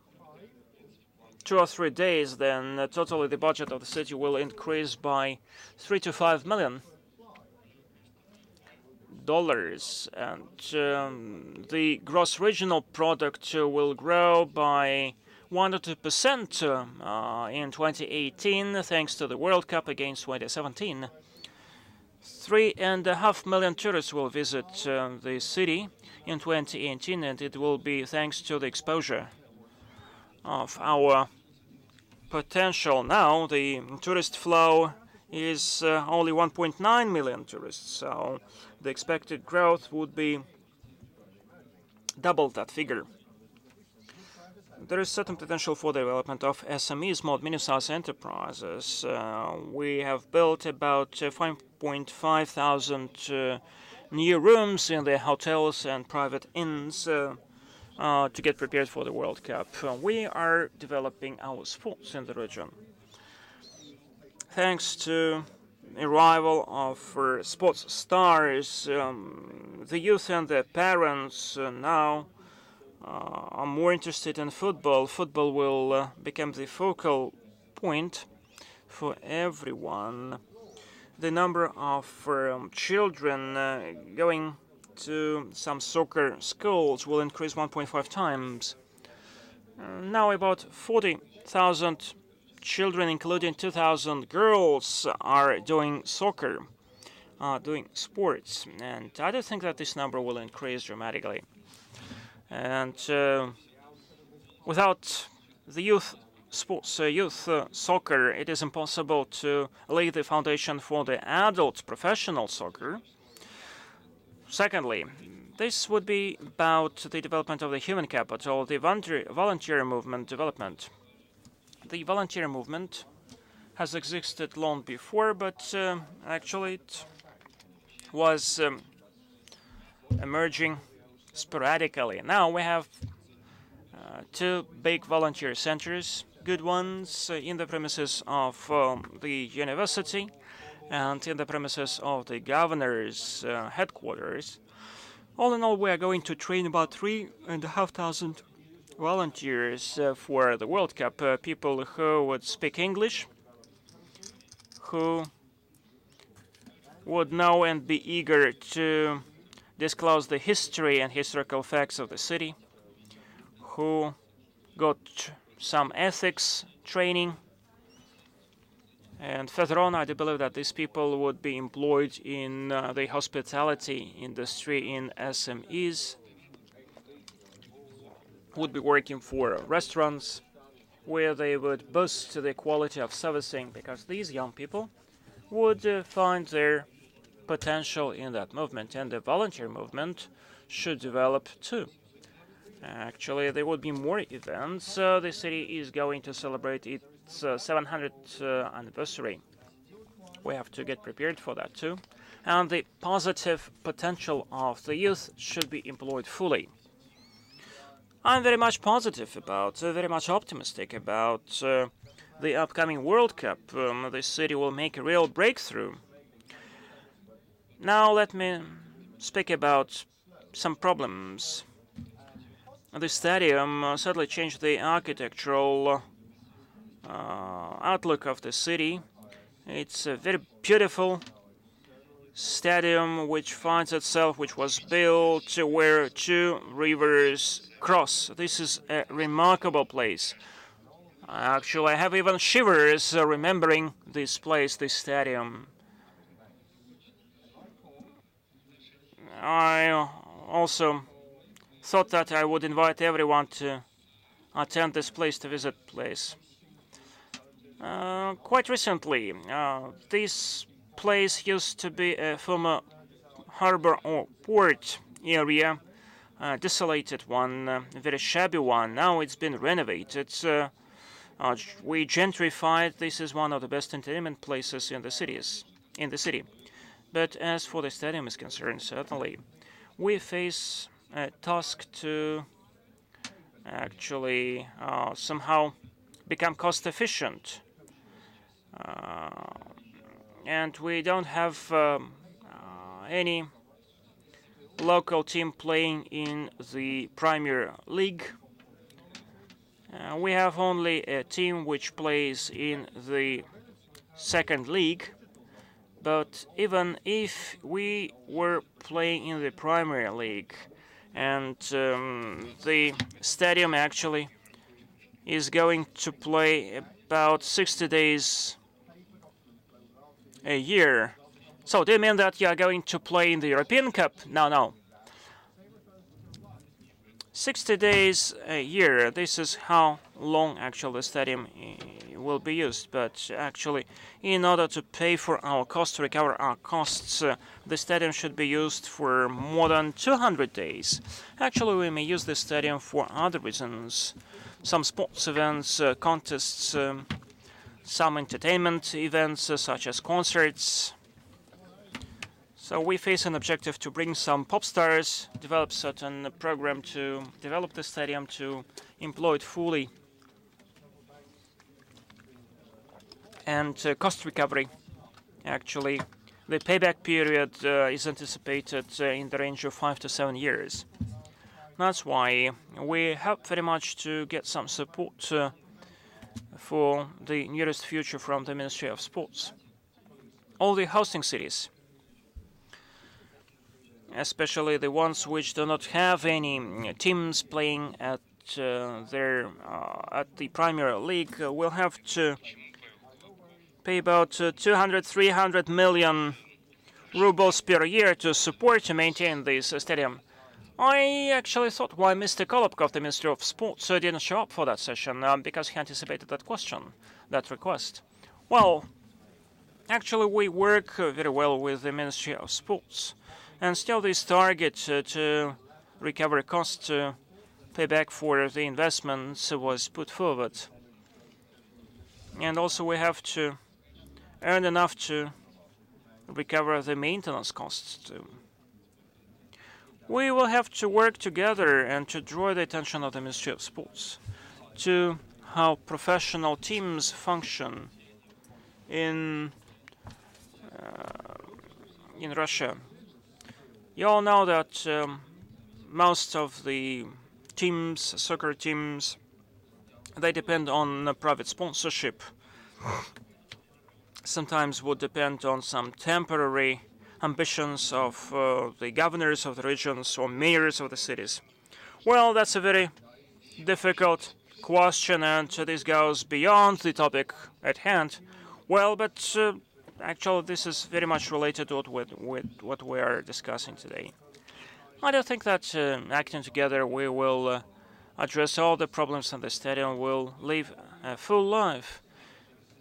or 3 days, then totally the budget of the city will increase by $3 to $5 million. And the gross regional product will grow by 1 to 2% in 2018, thanks to the World Cup against 2017. 3.5 million tourists will visit the city in 2018, and it will be thanks to the exposure of our potential. Now, the tourist flow is only 1.9 million tourists, so the expected growth would be double that figure. There is certain potential for the development of SMEs, small medium-sized enterprises. We have built about 5,500 new rooms in the hotels and private inns to get prepared for the World Cup. We are developing our sports in the region. Thanks to arrival of sports stars, the youth and their parents now are more interested in football. Football will become the focal point for everyone. The number of children going to some soccer schools will increase 1.5 times. Now about 40,000 children, including 2,000 girls, are doing soccer, doing sports. And I don't think that this number will increase dramatically. And without the youth sports, youth soccer, it is impossible to lay the foundation for the adult professional soccer. Secondly, this would be about the development of the human capital, the volunteer movement development. The volunteer movement has existed long before, but actually it was emerging sporadically. Now we have two big volunteer centers, good ones in the premises of the university and in the premises of the governor's headquarters. All in all, we are going to train about 3,500 volunteers for the World Cup, people who would speak English, who would know and be eager to disclose the history and historical facts of the city, who got some ethics training. And further on, I do believe that these people would be employed in the hospitality industry in SMEs, would be working for restaurants where they would boost the quality of servicing, because these young people would find their potential in that movement, and the volunteer movement should develop too. Actually, there would be more events. The city is going to celebrate its 700th anniversary. We have to get prepared for that too. And the positive potential of the youth should be employed fully. I'm very much positive about, very much optimistic about the upcoming World Cup. The city will make a real breakthrough. Now let me speak about some problems. The stadium certainly changed the architectural outlook of the city. It's a very beautiful stadium which was built where two rivers cross. This is a remarkable place. Actually, I have even shivers remembering this place, this stadium. I also thought that I would invite everyone to attend this place, to visit place. Quite recently, this place used to be a former harbor or port area, desolated one, a very shabby one. Now it's been renovated. We gentrified. This is one of the best entertainment places in the city. But as for the stadium is concerned, certainly we face a task to actually somehow become cost efficient. And we don't have any local team playing in the Premier League. We have only a team which plays in the second league. But even if we were playing in the Premier League, and the stadium actually is going to play about 60 days a year. So do you mean that you are going to play in the European Cup? No. 60 days a year. This is how long actually the stadium will be used. But actually, in order to pay for our costs, to recover our costs, the stadium should be used for more than 200 days. Actually, we may use the stadium for other reasons. Some sports events, contests, some entertainment events such as concerts. So we face an objective to bring some pop stars, develop certain program to develop the stadium, to employ it fully. And cost recovery. Actually, the payback period is anticipated in the range of 5 to 7 years. That's why we hope very much to get some support for the nearest future from the Ministry of Sports. All the hosting cities, especially the ones which do not have any teams playing at the Premier League, will have to pay about 200-300 million rubles per year to support, to maintain this stadium. I actually thought why Mr. Kolobkov, the Minister of Sports, didn't show up for that session, because he anticipated that question, that request. Well, actually we work very well with the Ministry of Sports, and still this target to recover costs, to pay back for the investments was put forward. And also we have to earn enough to recover the maintenance costs too. We will have to work together and to draw the attention of the Ministry of Sports to how professional teams function in Russia. You all know that most of the teams, soccer teams, they depend on private sponsorship. Sometimes would depend on some temporary ambitions of the governors of the regions or mayors of the cities. Well, that's a very difficult question, and this goes beyond the topic at hand. Well, but actually, this is very much related to what we are discussing today. I don't think that acting together, we will address all the problems in the stadium, will live a full life.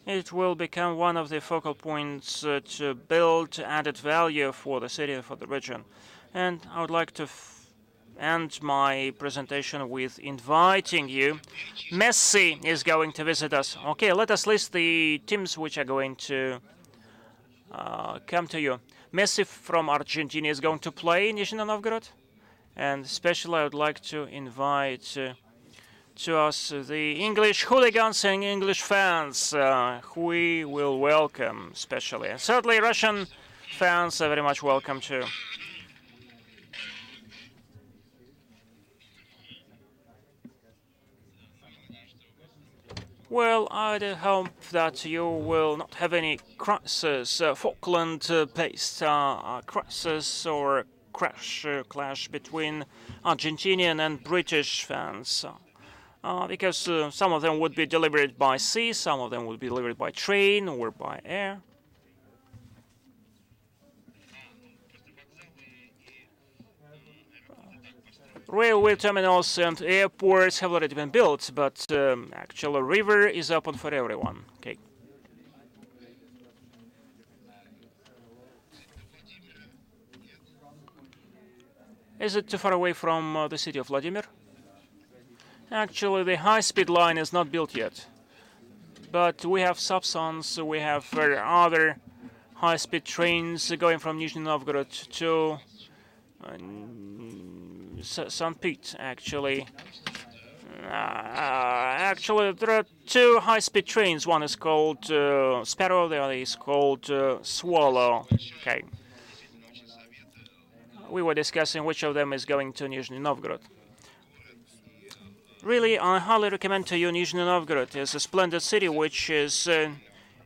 It will become one of the focal points to build added value for the city and for the region. And I would like to end my presentation with inviting you. Messi is going to visit us. Okay, let us list the teams which are going to come to you. Messi from Argentina is going to play in Nizhny Novgorod. And especially I would like to invite to us the English hooligans and English fans who we will welcome especially. And certainly Russian fans are very much welcome too. Well, I hope that you will not have any crisis, Falkland-based crisis or clash between Argentinian and British fans. Because some of them would be delivered by sea, some of them would be delivered by train or by air. Railway terminals and airports have already been built, but actually, a river is open for everyone. Okay. Is it too far away from the city of Vladimir? Actually, the high-speed line is not built yet, but we have Sapsons, we have other high-speed trains going from Nizhny Novgorod to St. Pete. Actually, there are two high-speed trains. One is called Sparrow, the other is called Swallow. Okay. We were discussing which of them is going to Nizhny Novgorod. Really, I highly recommend to you Nizhny Novgorod. It's a splendid city which is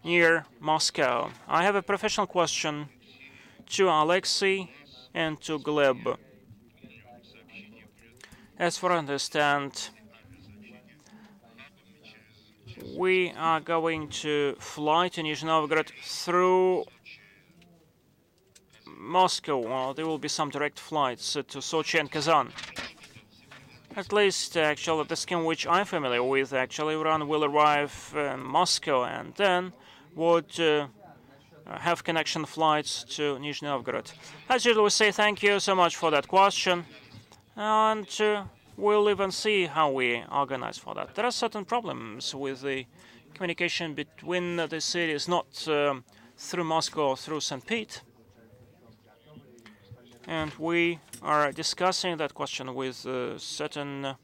near Moscow. I have a professional question to Alexey and to Gleb. As far as I understand, we are going to fly to Nizhny Novgorod through Moscow. There will be some direct flights to Sochi and Kazan. At least, actually, the scheme which I'm familiar with, actually, Iran will arrive in Moscow and then would have connection flights to Nizhny Novgorod. As usual, we say thank you so much for that question, and we'll even see how we organize for that. There are certain problems with the communication between the cities, not through Moscow or through St. Pete. And we are discussing that question with certain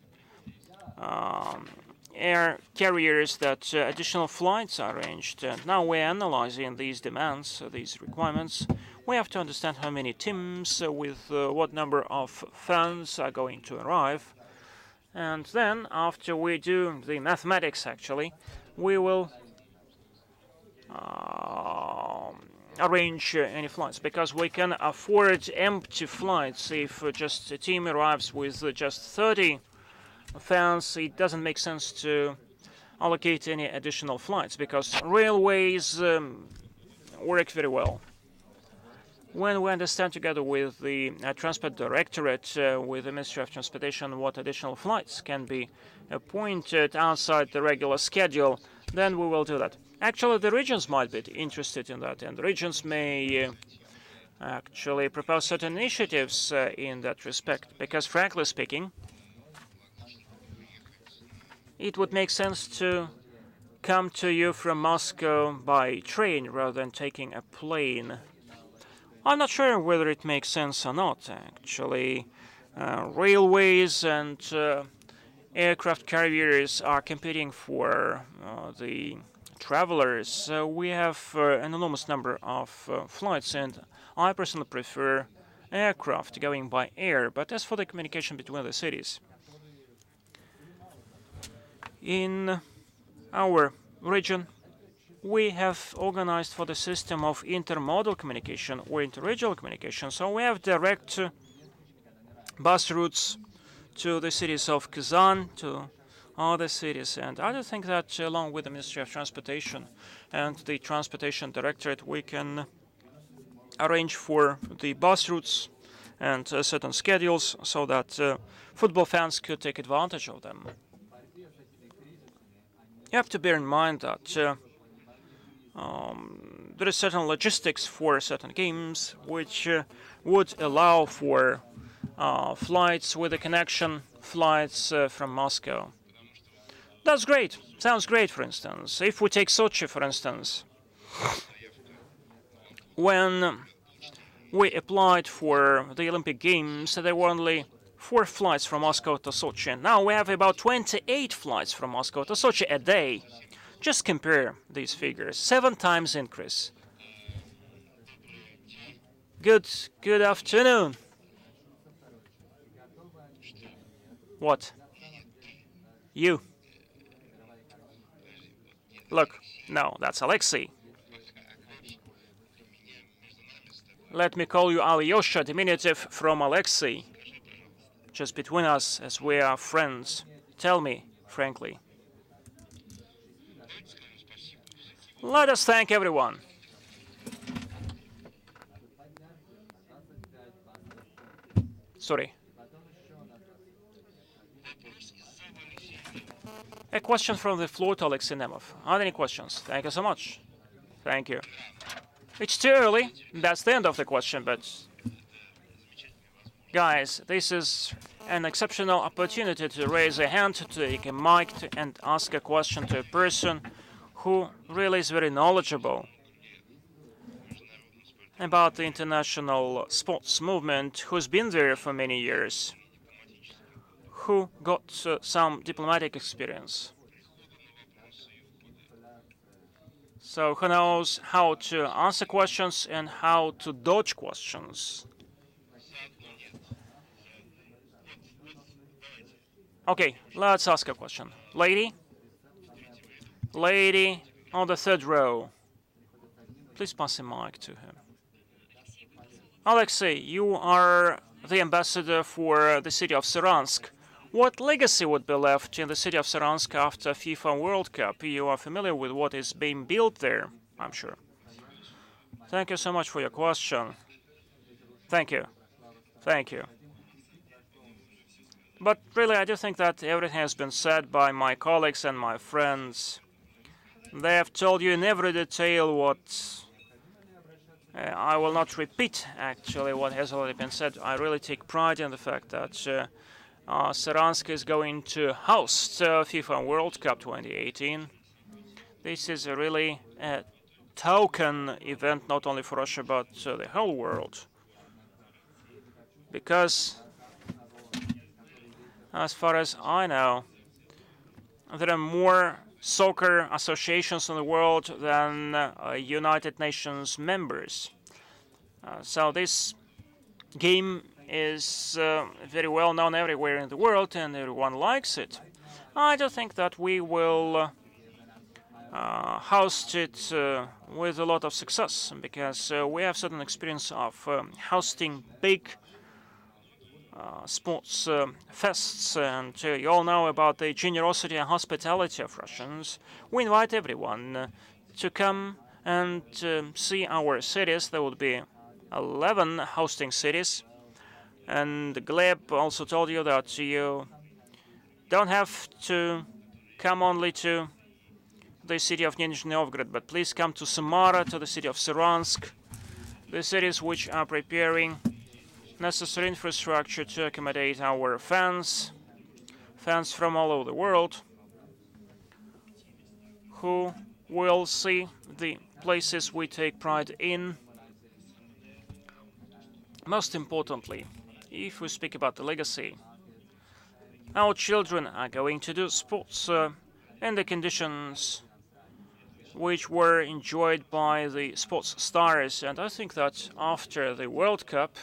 air carriers that additional flights are arranged. And now we're analyzing these demands, these requirements. We have to understand how many teams with what number of fans are going to arrive. And then, after we do the mathematics, actually, we will arrange any flights, because we can afford empty flights. If just a team arrives with just 30 fans, it doesn't make sense to allocate any additional flights, because railways work very well. When we understand together with the Transport Directorate, with the Ministry of Transportation, what additional flights can be appointed outside the regular schedule, then we will do that. Actually, the regions might be interested in that, and the regions may actually propose certain initiatives in that respect, because frankly speaking, it would make sense to come to you from Moscow by train rather than taking a plane. I'm not sure whether it makes sense or not, actually. Railways and aircraft carriers are competing for the travelers. So we have an enormous number of flights, and I personally prefer aircraft going by air. But as for the communication between the cities, in our region, we have organized for the system of intermodal communication or interregional communication. So we have direct bus routes to the cities of Kazan, to other cities. And I do think that along with the Ministry of Transportation and the Transportation Directorate, we can arrange for the bus routes and certain schedules so that football fans could take advantage of them. You have to bear in mind that there is certain logistics for certain games which would allow for flights with a connection, flights from Moscow. That's great. Sounds great, for instance. If we take Sochi, for instance, when we applied for the Olympic Games, there were only 4 flights from Moscow to Sochi. Now we have about 28 flights from Moscow to Sochi a day. Just compare these figures. 7 times increase. Good afternoon. What? You. Look, no, that's Alexey. Let me call you Alyosha, diminutive from Alexey. Just between us, as we are friends. Tell me, frankly. Let us thank everyone. Sorry. A question from the floor to Alexey Nemov. Are there any questions? Thank you so much. Thank you. It's too early. That's the end of the question, but guys, this is an exceptional opportunity to raise a hand, to take a mic, and ask a question to a person who really is very knowledgeable about the international sports movement, who's been there for many years, who got some diplomatic experience. So who knows how to answer questions and how to dodge questions. Okay, let's ask a question. Lady? Lady on the 3rd row. Please pass a mic to him. Alexey, you are the ambassador for the city of Saransk. What legacy would be left in the city of Saransk after FIFA World Cup? You are familiar with what is being built there, I'm sure. Thank you so much for your question. Thank you. Thank you. But really, I do think that everything has been said by my colleagues and my friends. They have told you in every detail what I will not repeat, actually, what has already been said. I really take pride in the fact that Saransk is going to host FIFA World Cup 2018. This is really a token event, not only for Russia, but the whole world. Because, as far as I know, there are more soccer associations in the world than United Nations members. So this game is very well known everywhere in the world and everyone likes it. I do think that we will host it with a lot of success because we have certain experience of hosting big sports fests, and you all know about the generosity and hospitality of Russians. We invite everyone to come and see our cities. There will be 11 hosting cities, and Gleb also told you that you don't have to come only to the city of Nizhny Novgorod, but please come to Samara, to the city of Saransk, the cities which are preparing necessary infrastructure to accommodate our fans from all over the world, who will see the places we take pride in, Most importantly, if we speak about the legacy, our children are going to do sports in the conditions which were enjoyed by the sports stars. And I think that after the World Cup,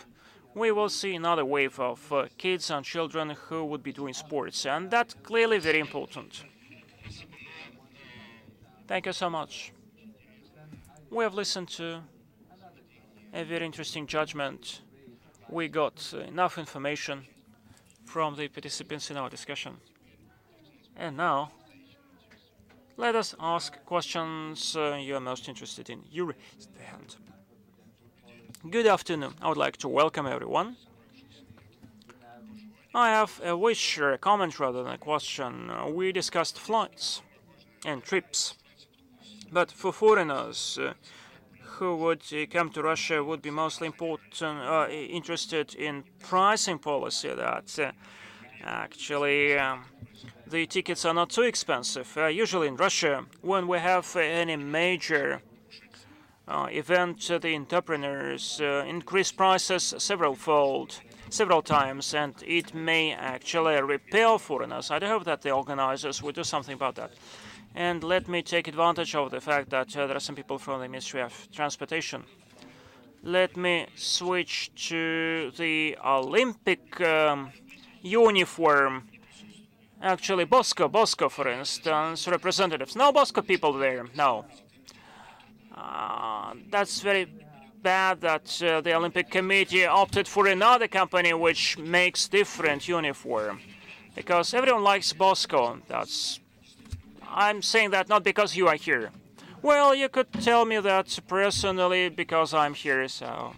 we will see another wave of kids and children who would be doing sports. And that's clearly very important. Thank you so much. We have listened to a very interesting judgment. We got enough information from the participants in our discussion. And now, let us ask questions you are most interested in. You raised the hand. Good afternoon. I would like to welcome everyone. I have a wish or a comment rather than a question. We discussed flights and trips. But for foreigners who would come to Russia would be mostly interested in pricing policy that actually the tickets are not too expensive. Usually in Russia, when we have any major event, the entrepreneurs increase prices several times, and it may actually repel foreigners. I hope that the organizers will do something about that. And let me take advantage of the fact that there are some people from the Ministry of Transportation. Let me switch to the Olympic uniform. Actually, Bosco, for instance, representatives. No Bosco people there, no. That's very bad that the Olympic Committee opted for another company which makes different uniform. Because everyone likes Bosco. I'm saying that not because you are here. Well, you could tell me that personally because I'm here, so.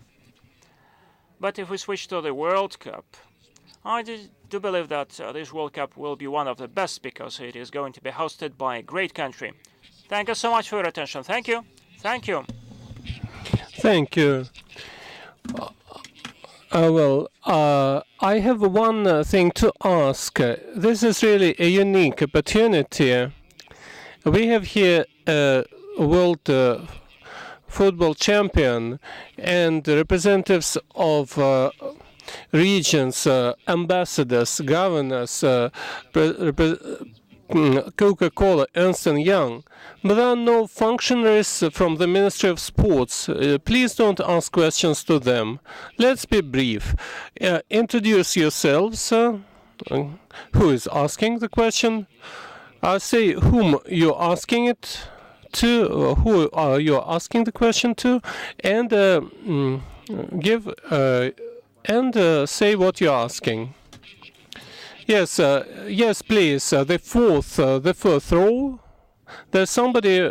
But if we switch to the World Cup, I do believe that this World Cup will be one of the best because it is going to be hosted by a great country. Thank you so much for your attention. Thank you. Thank you. Thank you. I have one thing to ask. This is really a unique opportunity. We have here a world football champion and representatives of regions, ambassadors, governors, Coca-Cola, Ernst & Young. But there are no functionaries from the Ministry of Sports. Please don't ask questions to them. Let's be brief. Introduce yourselves. Who is asking the question? Say whom you're asking it to, who are you asking the question to, and give and say what you're asking. Yes, yes, please. The fourth row. There's somebody.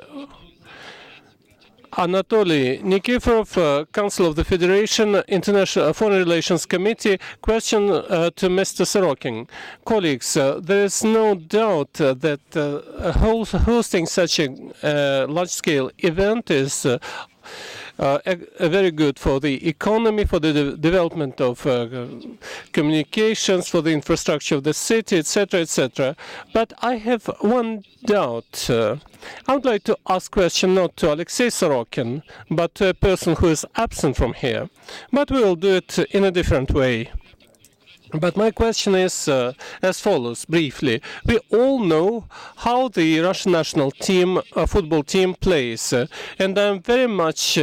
Anatoly Nikiforov, Council of the Federation, International Foreign Relations Committee. Question to Mr. Sorokin. Colleagues, there is no doubt that hosting such a large-scale event is very good for the economy, for the development of communications, for the infrastructure of the city, etc., etc. But I have one doubt. I would like to ask a question not to Alexey Sorokin, but to a person who is absent from here. But we will do it in a different way. But my question is as follows, briefly. We all know how the Russian national team, football team, plays, and I'm very much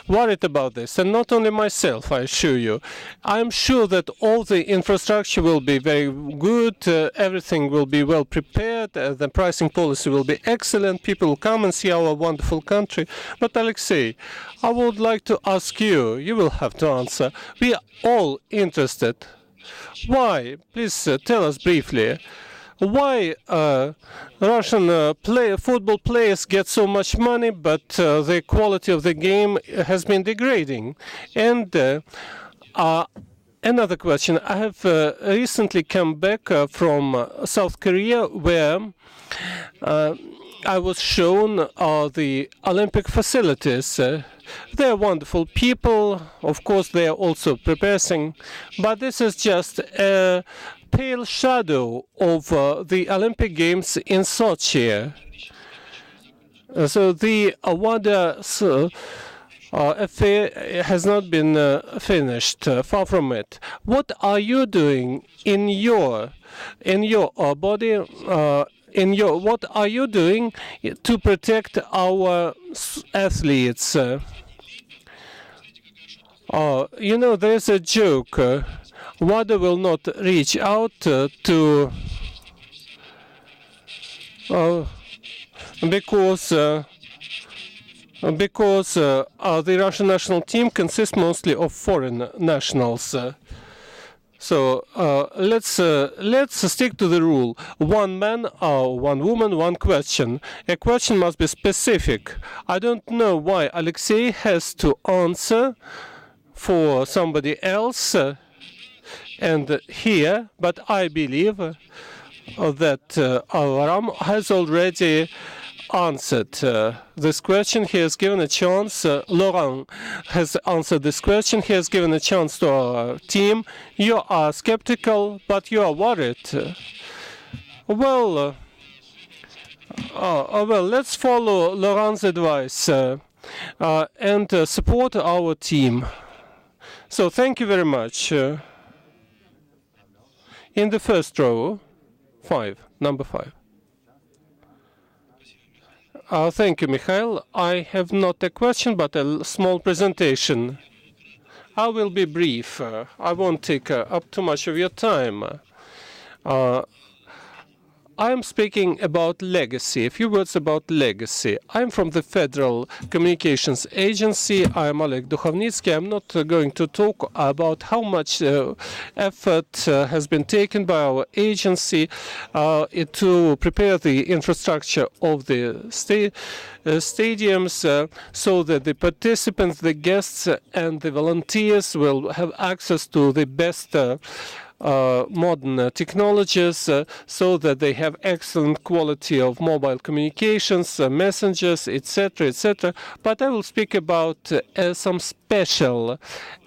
worried about this. And not only myself, I assure you. I'm sure that all the infrastructure will be very good, everything will be well prepared, the pricing policy will be excellent, people will come and see our wonderful country. But Alexey, I would like to ask you, you will have to answer. We are all interested. Why? Please tell us briefly. Why Russian football players get so much money, but the quality of the game has been degrading? And another question. I have recently come back from South Korea, where I was shown the Olympic facilities. They are wonderful people. Of course, they are also preparing. But this is just a pale shadow of the Olympic Games in Sochi. So the affair has not been finished. Far from it. What are you doing in your body? What are you doing to protect our athletes? You know, there's a joke. WADA will not reach out to because the Russian national team consists mostly of foreign nationals. So let's stick to the rule: one man, one woman, one question. A question must be specific. I don't know why Alexey has to answer for somebody else and here, but I believe that Laurent has already answered this question. He has given a chance. Laurent has answered this question. He has given a chance to our team. You are skeptical, but you are worried. Well, let's follow Laurent's advice and support our team. So thank you very much. In the first row, number 5. Thank you, Mikhail. I have not a question, but a small presentation. I will be brief. I won't take up too much of your time. I am speaking about legacy. A few words about legacy. I'm from the Federal Communications Agency. I'm Oleg Dukhovnitsky. I'm not going to talk about how much effort has been taken by our agency to prepare the infrastructure of the stadiums so that the participants, the guests, and the volunteers will have access to the best modern technologies so that they have excellent quality of mobile communications, messengers, etc., etc. But I will speak about some special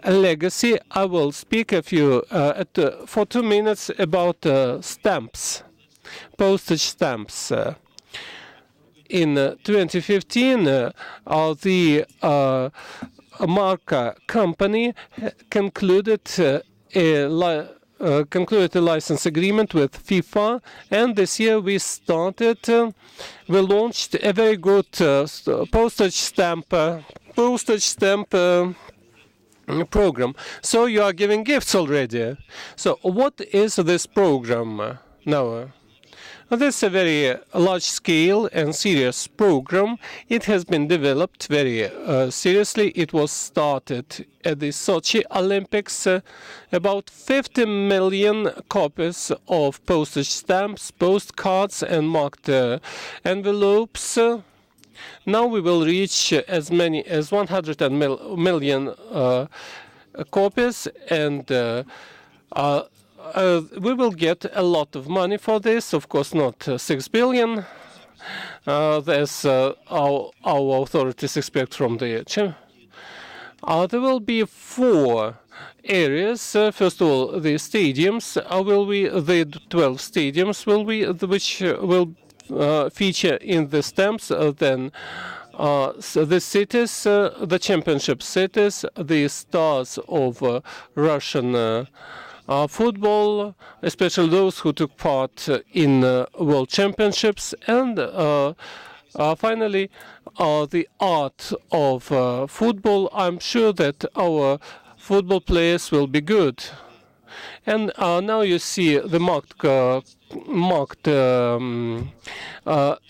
legacy. I will speak for 2 minutes about stamps, postage stamps. In 2015, the Marca company concluded a license agreement with FIFA, and this year we launched a very good postage stamp program. So you are giving gifts already. So what is this program now? This is a very large-scale and serious program. It has been developed very seriously. It was started at the Sochi Olympics. About 50 million copies of postage stamps, postcards, and marked envelopes. Now we will reach as many as 100 million copies, and we will get a lot of money for this. Of course, not 6 billion, as our authorities expect from the there will be 4 areas. First of all, the stadiums the 12 stadiums which will feature in the stamps. Then the cities, the championship cities, the stars of Russian football, especially those who took part in world championships, and finally the art of football. I'm sure that our football players will be good. And now you see the marked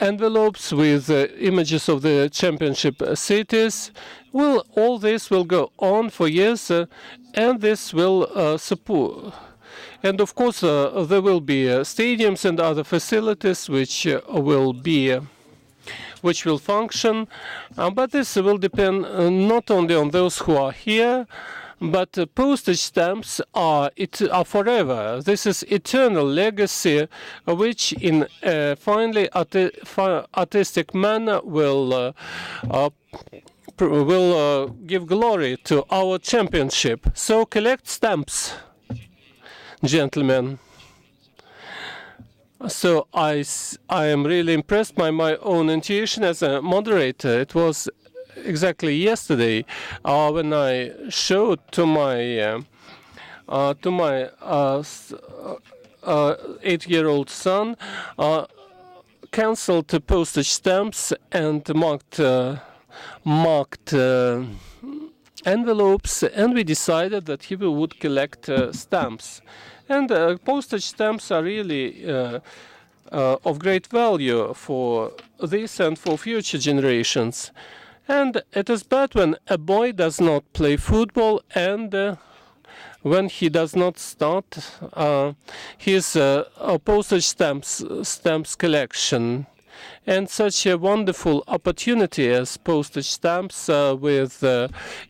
envelopes with images of the championship cities. Well, all this will go on for years, and this will support. And of course, there will be stadiums and other facilities which will function. But this will depend not only on those who are here, but postage stamps are forever. This is eternal legacy, which in a finely artistic manner will give glory to our championship. So collect stamps, gentlemen. So I am really impressed by my own intuition as a moderator. It was exactly yesterday when I showed to my 8-year-old son cancelled postage stamps and marked envelopes, and we decided that he would collect stamps. And postage stamps are really of great value for this and for future generations. And it is bad when a boy does not play football and when he does not start his postage stamps collection. And such a wonderful opportunity as postage stamps with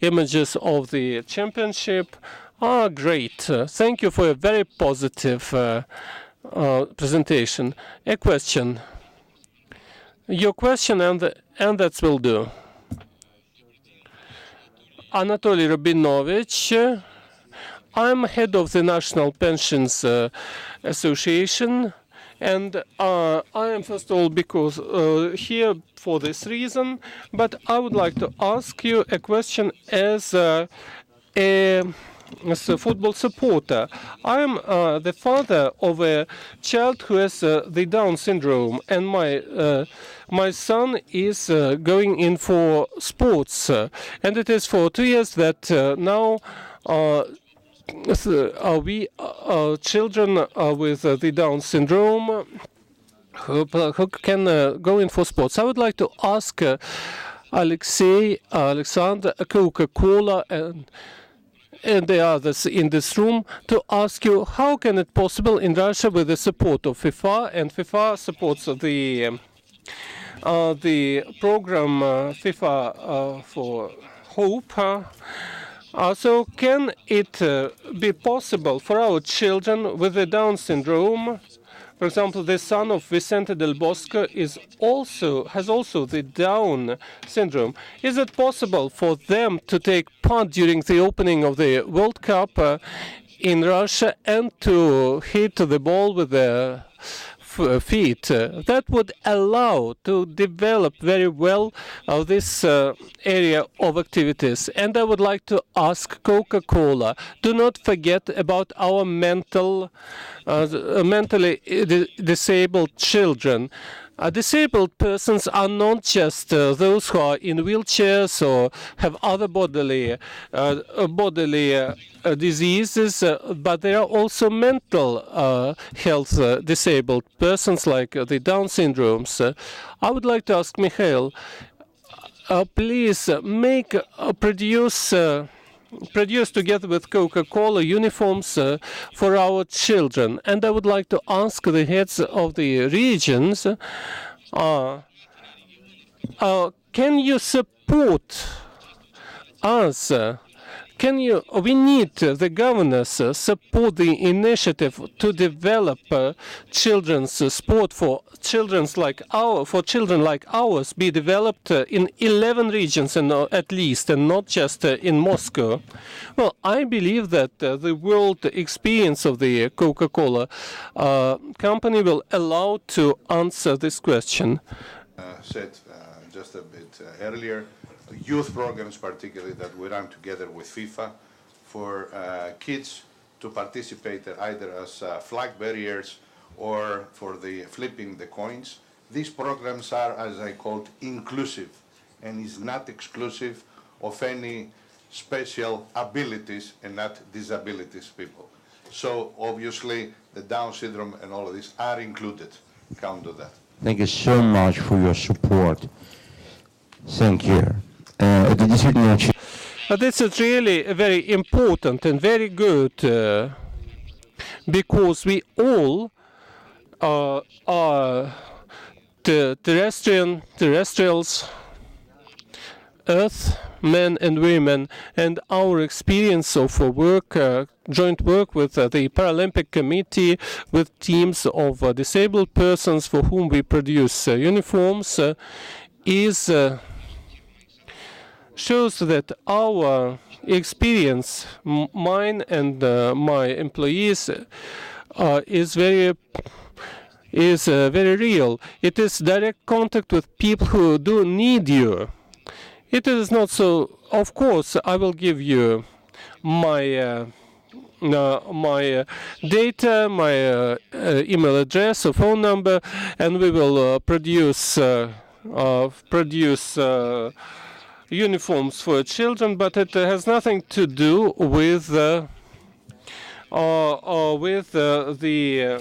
images of the championship are great. Thank you for a very positive presentation. A question. Your question and that will do. Anatoly Rabinovich. I'm head of the National Pensions Association, and I am first of all because here for this reason, but I would like to ask you a question as a football supporter. I am the father of a child who has the Down syndrome, and my son is going in for sports, and it is for 2 years that now we children with the Down syndrome who can go in for sports. I would like to ask Alexey, Alexander, Coca-Cola, and the others in this room to ask you how can it possible in Russia with the support of FIFA, and FIFA supports the program FIFA for Hope. So can it be possible for our children with the Down syndrome, for example, the son of Vicente del Bosco has also the Down syndrome. Is it possible for them to take part during the opening of the World Cup in Russia and to hit the ball with their feet? That would allow to develop very well this area of activities. And I would like to ask Coca-Cola, do not forget about our mentally disabled children. Disabled persons are not just those who are in wheelchairs or have other bodily diseases, but there are also mental health disabled persons like the Down syndromes. I would like to ask Mikhail, please produce together with Coca-Cola uniforms for our children. And I would like to ask the heads of the regions, can you support us? We need the governors support the initiative to develop children's sport for children like ours be developed in 11 regions and at least, and not just in Moscow. Well, I believe that the world experience of the Coca-Cola company will allow to answer this question. Said just a bit earlier, youth programs particularly that we run together with FIFA for kids to participate either as flag bearers or for the flipping the coins. These programs are, as I called, inclusive and is not exclusive of any special abilities and not disabilities people. So obviously the Down syndrome and all of these are included. Count to that. Thank you so much for your support. Thank you. This is really very important and very good because we all are terrestrials, Earth, men and women, and our experience of joint work with the Paralympic Committee, with teams of disabled persons for whom we produce uniforms, shows that our experience, mine and my employees, is very real. It is direct contact with people who do need you. It is not so. Of course, I will give you my my data, my email address or phone number, and we will produce uniforms for children. But it has nothing to do with the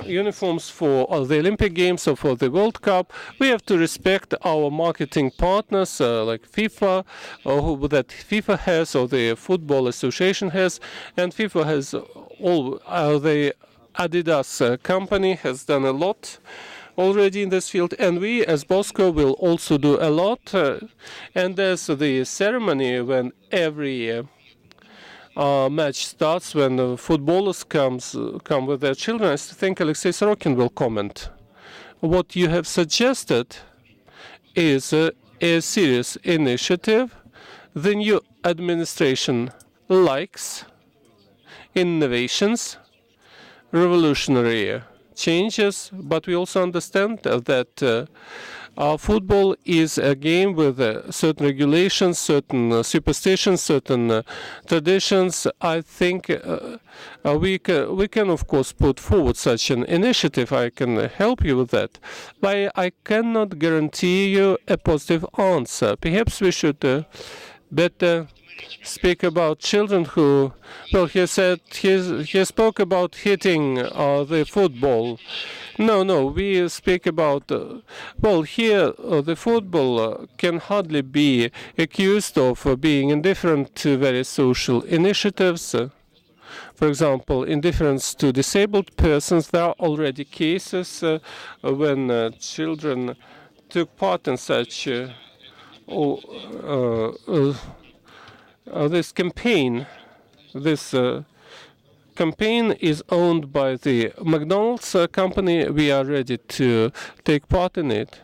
uniforms for the Olympic Games or for the World Cup. We have to respect our marketing partners like FIFA, or that FIFA has, or the Football Association has, and FIFA has all. The Adidas company has done a lot already in this field, and we as Bosco will also do a lot. And there's the ceremony when every match starts, when the footballers come with their children. I think Alexey Sorokin will comment. What you have suggested is a serious initiative. The new administration likes innovations, revolutionary changes, but we also understand that football is a game with certain regulations, certain superstitions, certain traditions. I think we can, of course, put forward such an initiative. I can help you with that. But I cannot guarantee you a positive answer. Perhaps we should better speak about children who, well, he spoke about hitting the football. No, we speak about, well, here the football can hardly be accused of being indifferent to various social initiatives. For example, indifference to disabled persons. There are already cases when children took part in such this campaign. This campaign is owned by the McDonald's company. We are ready to take part in it.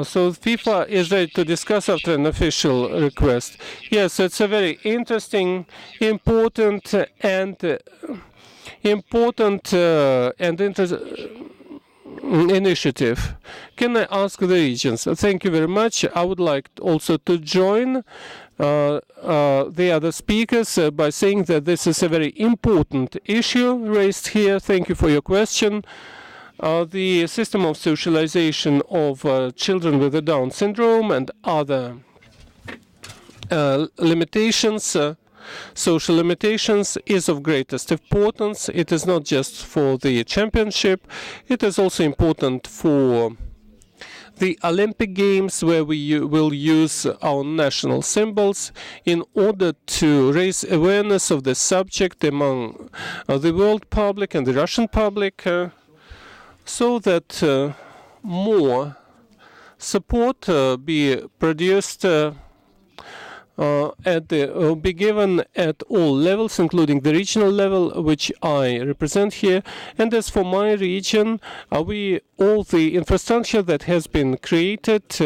So FIFA is ready to discuss after an official request. Yes, it's a very interesting, important, and initiative. Can I ask the regions? Thank you very much. I would like also to join the other speakers by saying that this is a very important issue raised here. Thank you for your question. The system of socialization of children with the Down syndrome and other limitations, social limitations, is of greatest importance. It is not just for the championship, it is also important for the Olympic Games, where we will use our national symbols in order to raise awareness of the subject among the world public and the Russian public, so that more support be produced be given at all levels, including the regional level, which I represent here. And as for my region, all the infrastructure that has been created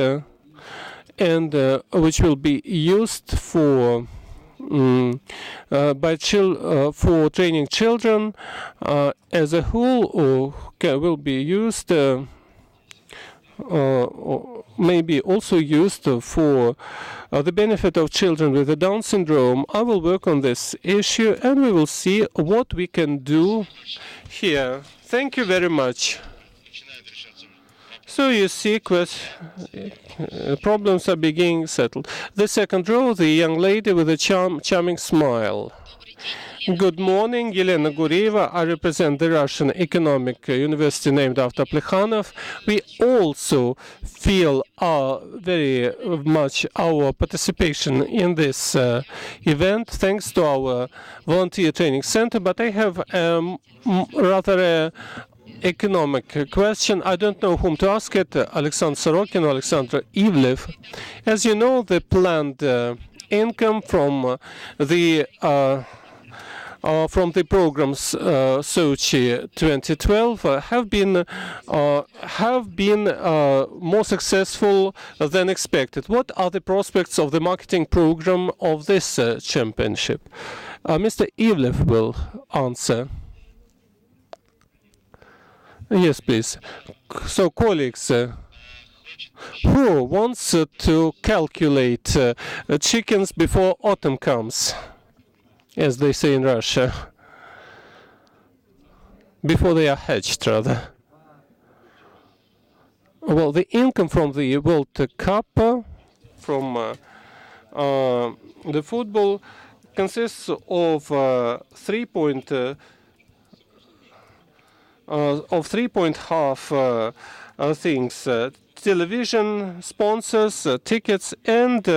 and which will be used for for training children as a whole, will be used. May be also used for the benefit of children with the Down syndrome. I will work on this issue and we will see what we can do here. Thank you very much. So you see, problems are being settled. The second row, the young lady with a charming smile. Good morning, Elena Gurieva. I represent the Russian Economic University named after Alikhanov. We also feel very much our participation in this event thanks to our volunteer training center, but I have rather economic question. I don't know whom to ask it, Alexander Sorokin or Alexander Ivlev. As you know, the planned income from the programs Sochi 2012 have been more successful than expected. What are the prospects of the marketing program of this championship? Mr. Ivlev will answer. Yes, please. So, colleagues, Who wants to calculate chickens before autumn comes, as they say in Russia? Before they are hatched, rather. Well, the income from the World Cup, from the football, consists of 3.5 things: television, sponsors, tickets, and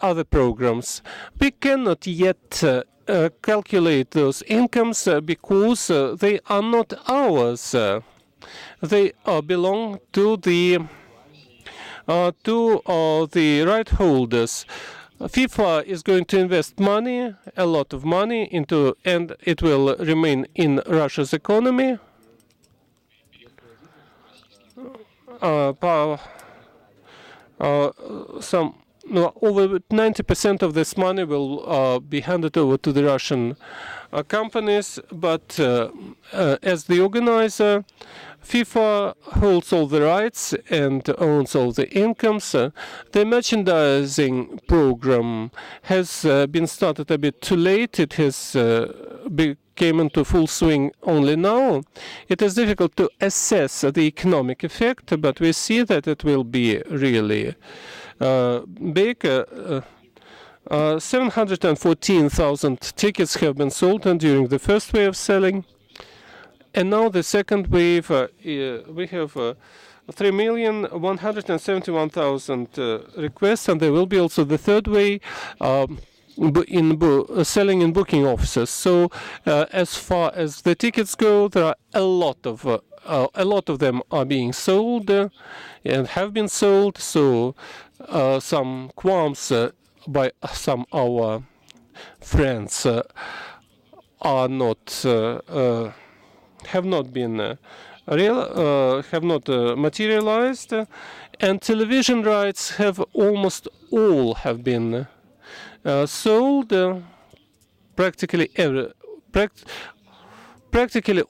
other programs. We cannot yet calculate those incomes because they are not ours. They belong to the right holders. FIFA is going to invest money, a lot of money, into, and it will remain in Russia's economy. Over 90% of this money will be handed over to the Russian companies, but as the organizer, FIFA holds all the rights and owns all the incomes. The merchandising program has been started a bit too late. It has came into full swing only now. It is difficult to assess the economic effect, but we see that it will be really big. 714,000 tickets have been sold during the first wave of selling. And now the second wave, we have 3,171,000 requests, and there will be also the third wave selling in booking offices. So as far as the tickets go, there are a lot of them are being sold and have been sold. So some qualms by some of our friends are not. Have not been materialized, and television rights have almost all have been sold. Practically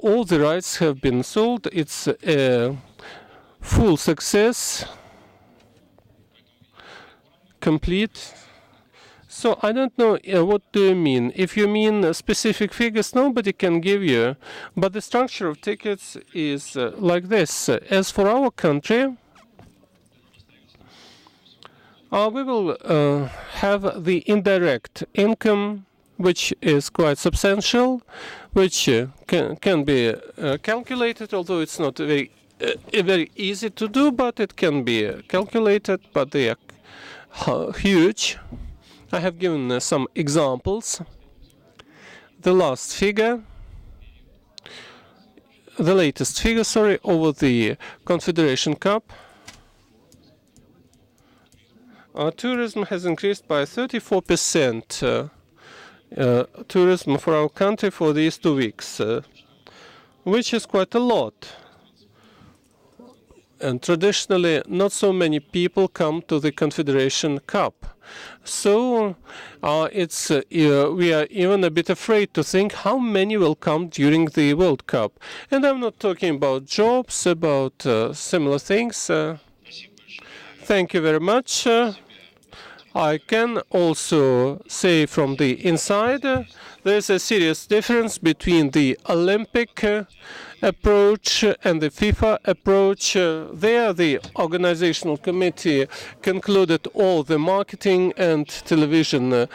all the rights have been sold. It's a full success, complete. So I don't know what do you mean. If you mean specific figures, nobody can give you. But the structure of tickets is like this. As for our country, we will have the indirect income, which is quite substantial, which can be calculated, although it's not very easy to do, but it can be calculated, but they are huge. I have given some examples. The latest figure, over the Confederation Cup. Tourism has increased by 34%. Tourism for our country for these 2 weeks, which is quite a lot. And traditionally, not so many people come to the Confederation Cup. So we are even a bit afraid to think how many will come during the World Cup. And I'm not talking about jobs, about similar things. Thank you very much. I can also say from the inside, there's a serious difference between the Olympic approach and the FIFA approach. There, the organizational committee concluded all the marketing and television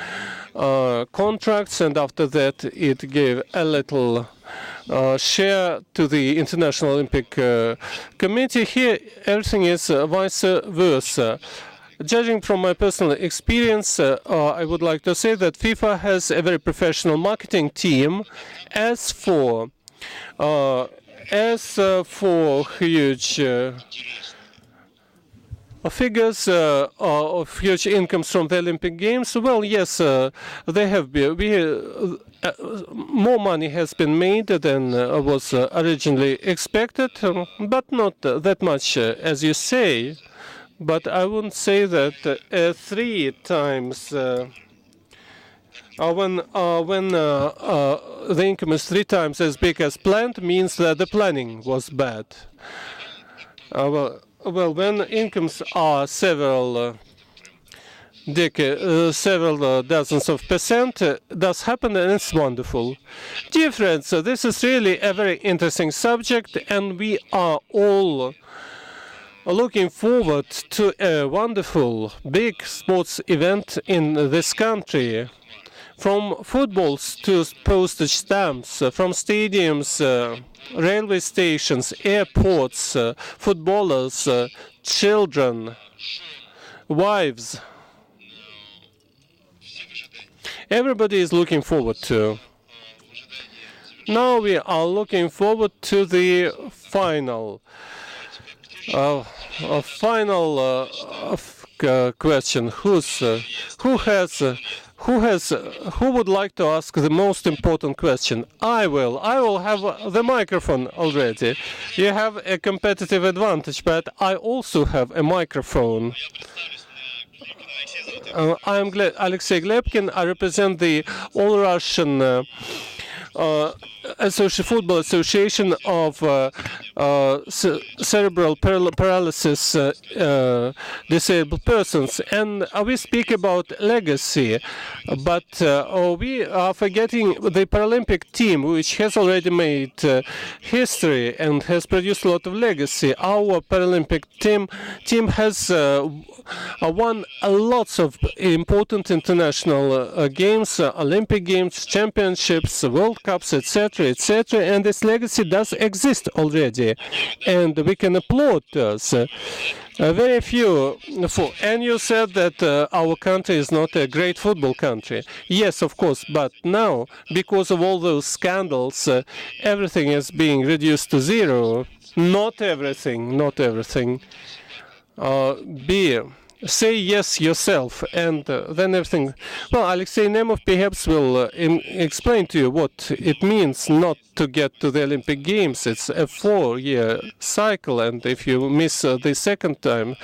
contracts, and after that, it gave a little share to the International Olympic Committee. Here, everything is vice versa. Judging from my personal experience, I would like to say that FIFA has a very professional marketing team. As for huge figures of huge incomes from the Olympic Games, well, yes, they have been. More money has been made than was originally expected, but not that much, as you say. But I wouldn't say that 3 times when the income is 3 times as big as planned means that the planning was bad. Well, when incomes are several dozens of percent, does happen, and it's wonderful. Dear friends, this is really a very interesting subject, and we are all looking forward to a wonderful big sports event in this country. From footballs to postage stamps, from stadiums, railway stations, airports, footballers, children, wives. Everybody is looking forward to. Now we are looking forward to the final. Question: who would like to ask the most important question? I will. I will have the microphone already. You have a competitive advantage, but I also have a microphone. I am Alexey Glebkin. I represent the All-Russian Football Association of Cerebral Paralysis Disabled Persons, and we speak about legacy, but we are forgetting the Paralympic team, which has already made history and has produced a lot of legacy. Our Paralympic team has won lots of important international games, Olympic Games, championships, World Cups, etc., etc., and this legacy does exist already, and we can applaud us. Very few. And you said that our country is not a great football country. Yes, of course, but now, because of all those scandals, everything is being reduced to zero. Not everything, not everything. Say yes yourself, and then everything. Well, Alexey Nemov perhaps will explain to you what it means not to get to the Olympic Games. It's a 4-year cycle, and if you miss the second time,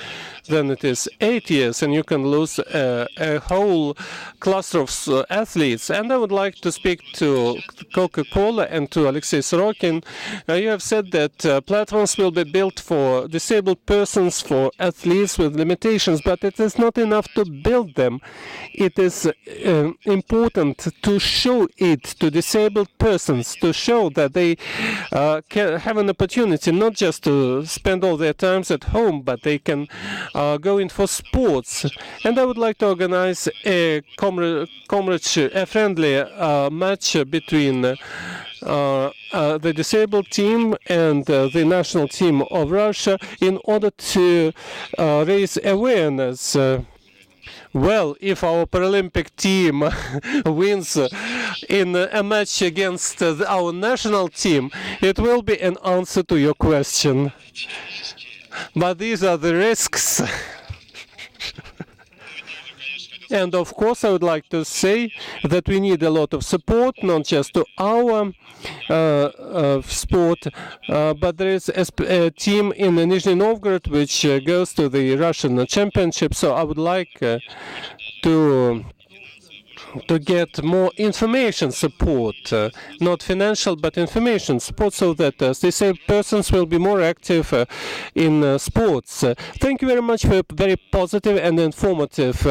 then it is 8 years, and you can lose a whole cluster of athletes. And I would like to speak to Coca-Cola and to Alexey Sorokin. You have said that platforms will be built for disabled persons, for athletes with limitations, but it is not enough to build them. It is important to show it to disabled persons, to show that they can have an opportunity not just to spend all their times at home, but they can go in for sports. And I would like to organize a friendly match between the disabled team and the national team of Russia in order to raise awareness. Well, if our Paralympic team wins in a match against our national team, it will be an answer to your question. But these are the risks. And of course, I would like to say that we need a lot of support, not just to our sport, but there is a team in Nizhny Novgorod which goes to the Russian championship. So I would like to get more information support, not financial but information support, so that disabled persons will be more active in sports. Thank you very much for a very positive and informative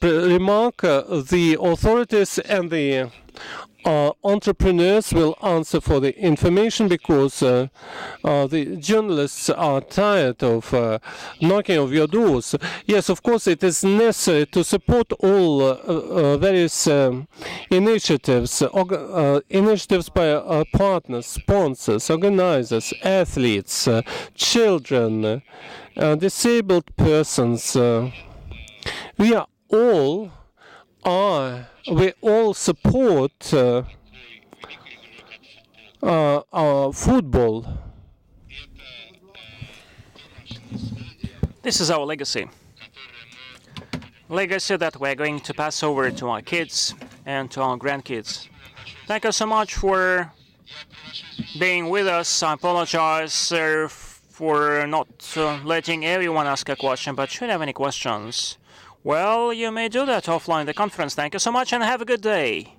remark. The authorities and the entrepreneurs will answer for the information, because the journalists are tired of knocking on your doors. Yes, of course, it is necessary to support all various initiatives by partners, sponsors, organizers, athletes, children, disabled persons. We all support our football. This is our legacy. Legacy that we're going to pass over to our kids and to our grandkids. Thank you so much for being with us. I apologize for not letting everyone ask a question, but should you have any questions, well, you may do that offline the conference. Thank you so much and have a good day.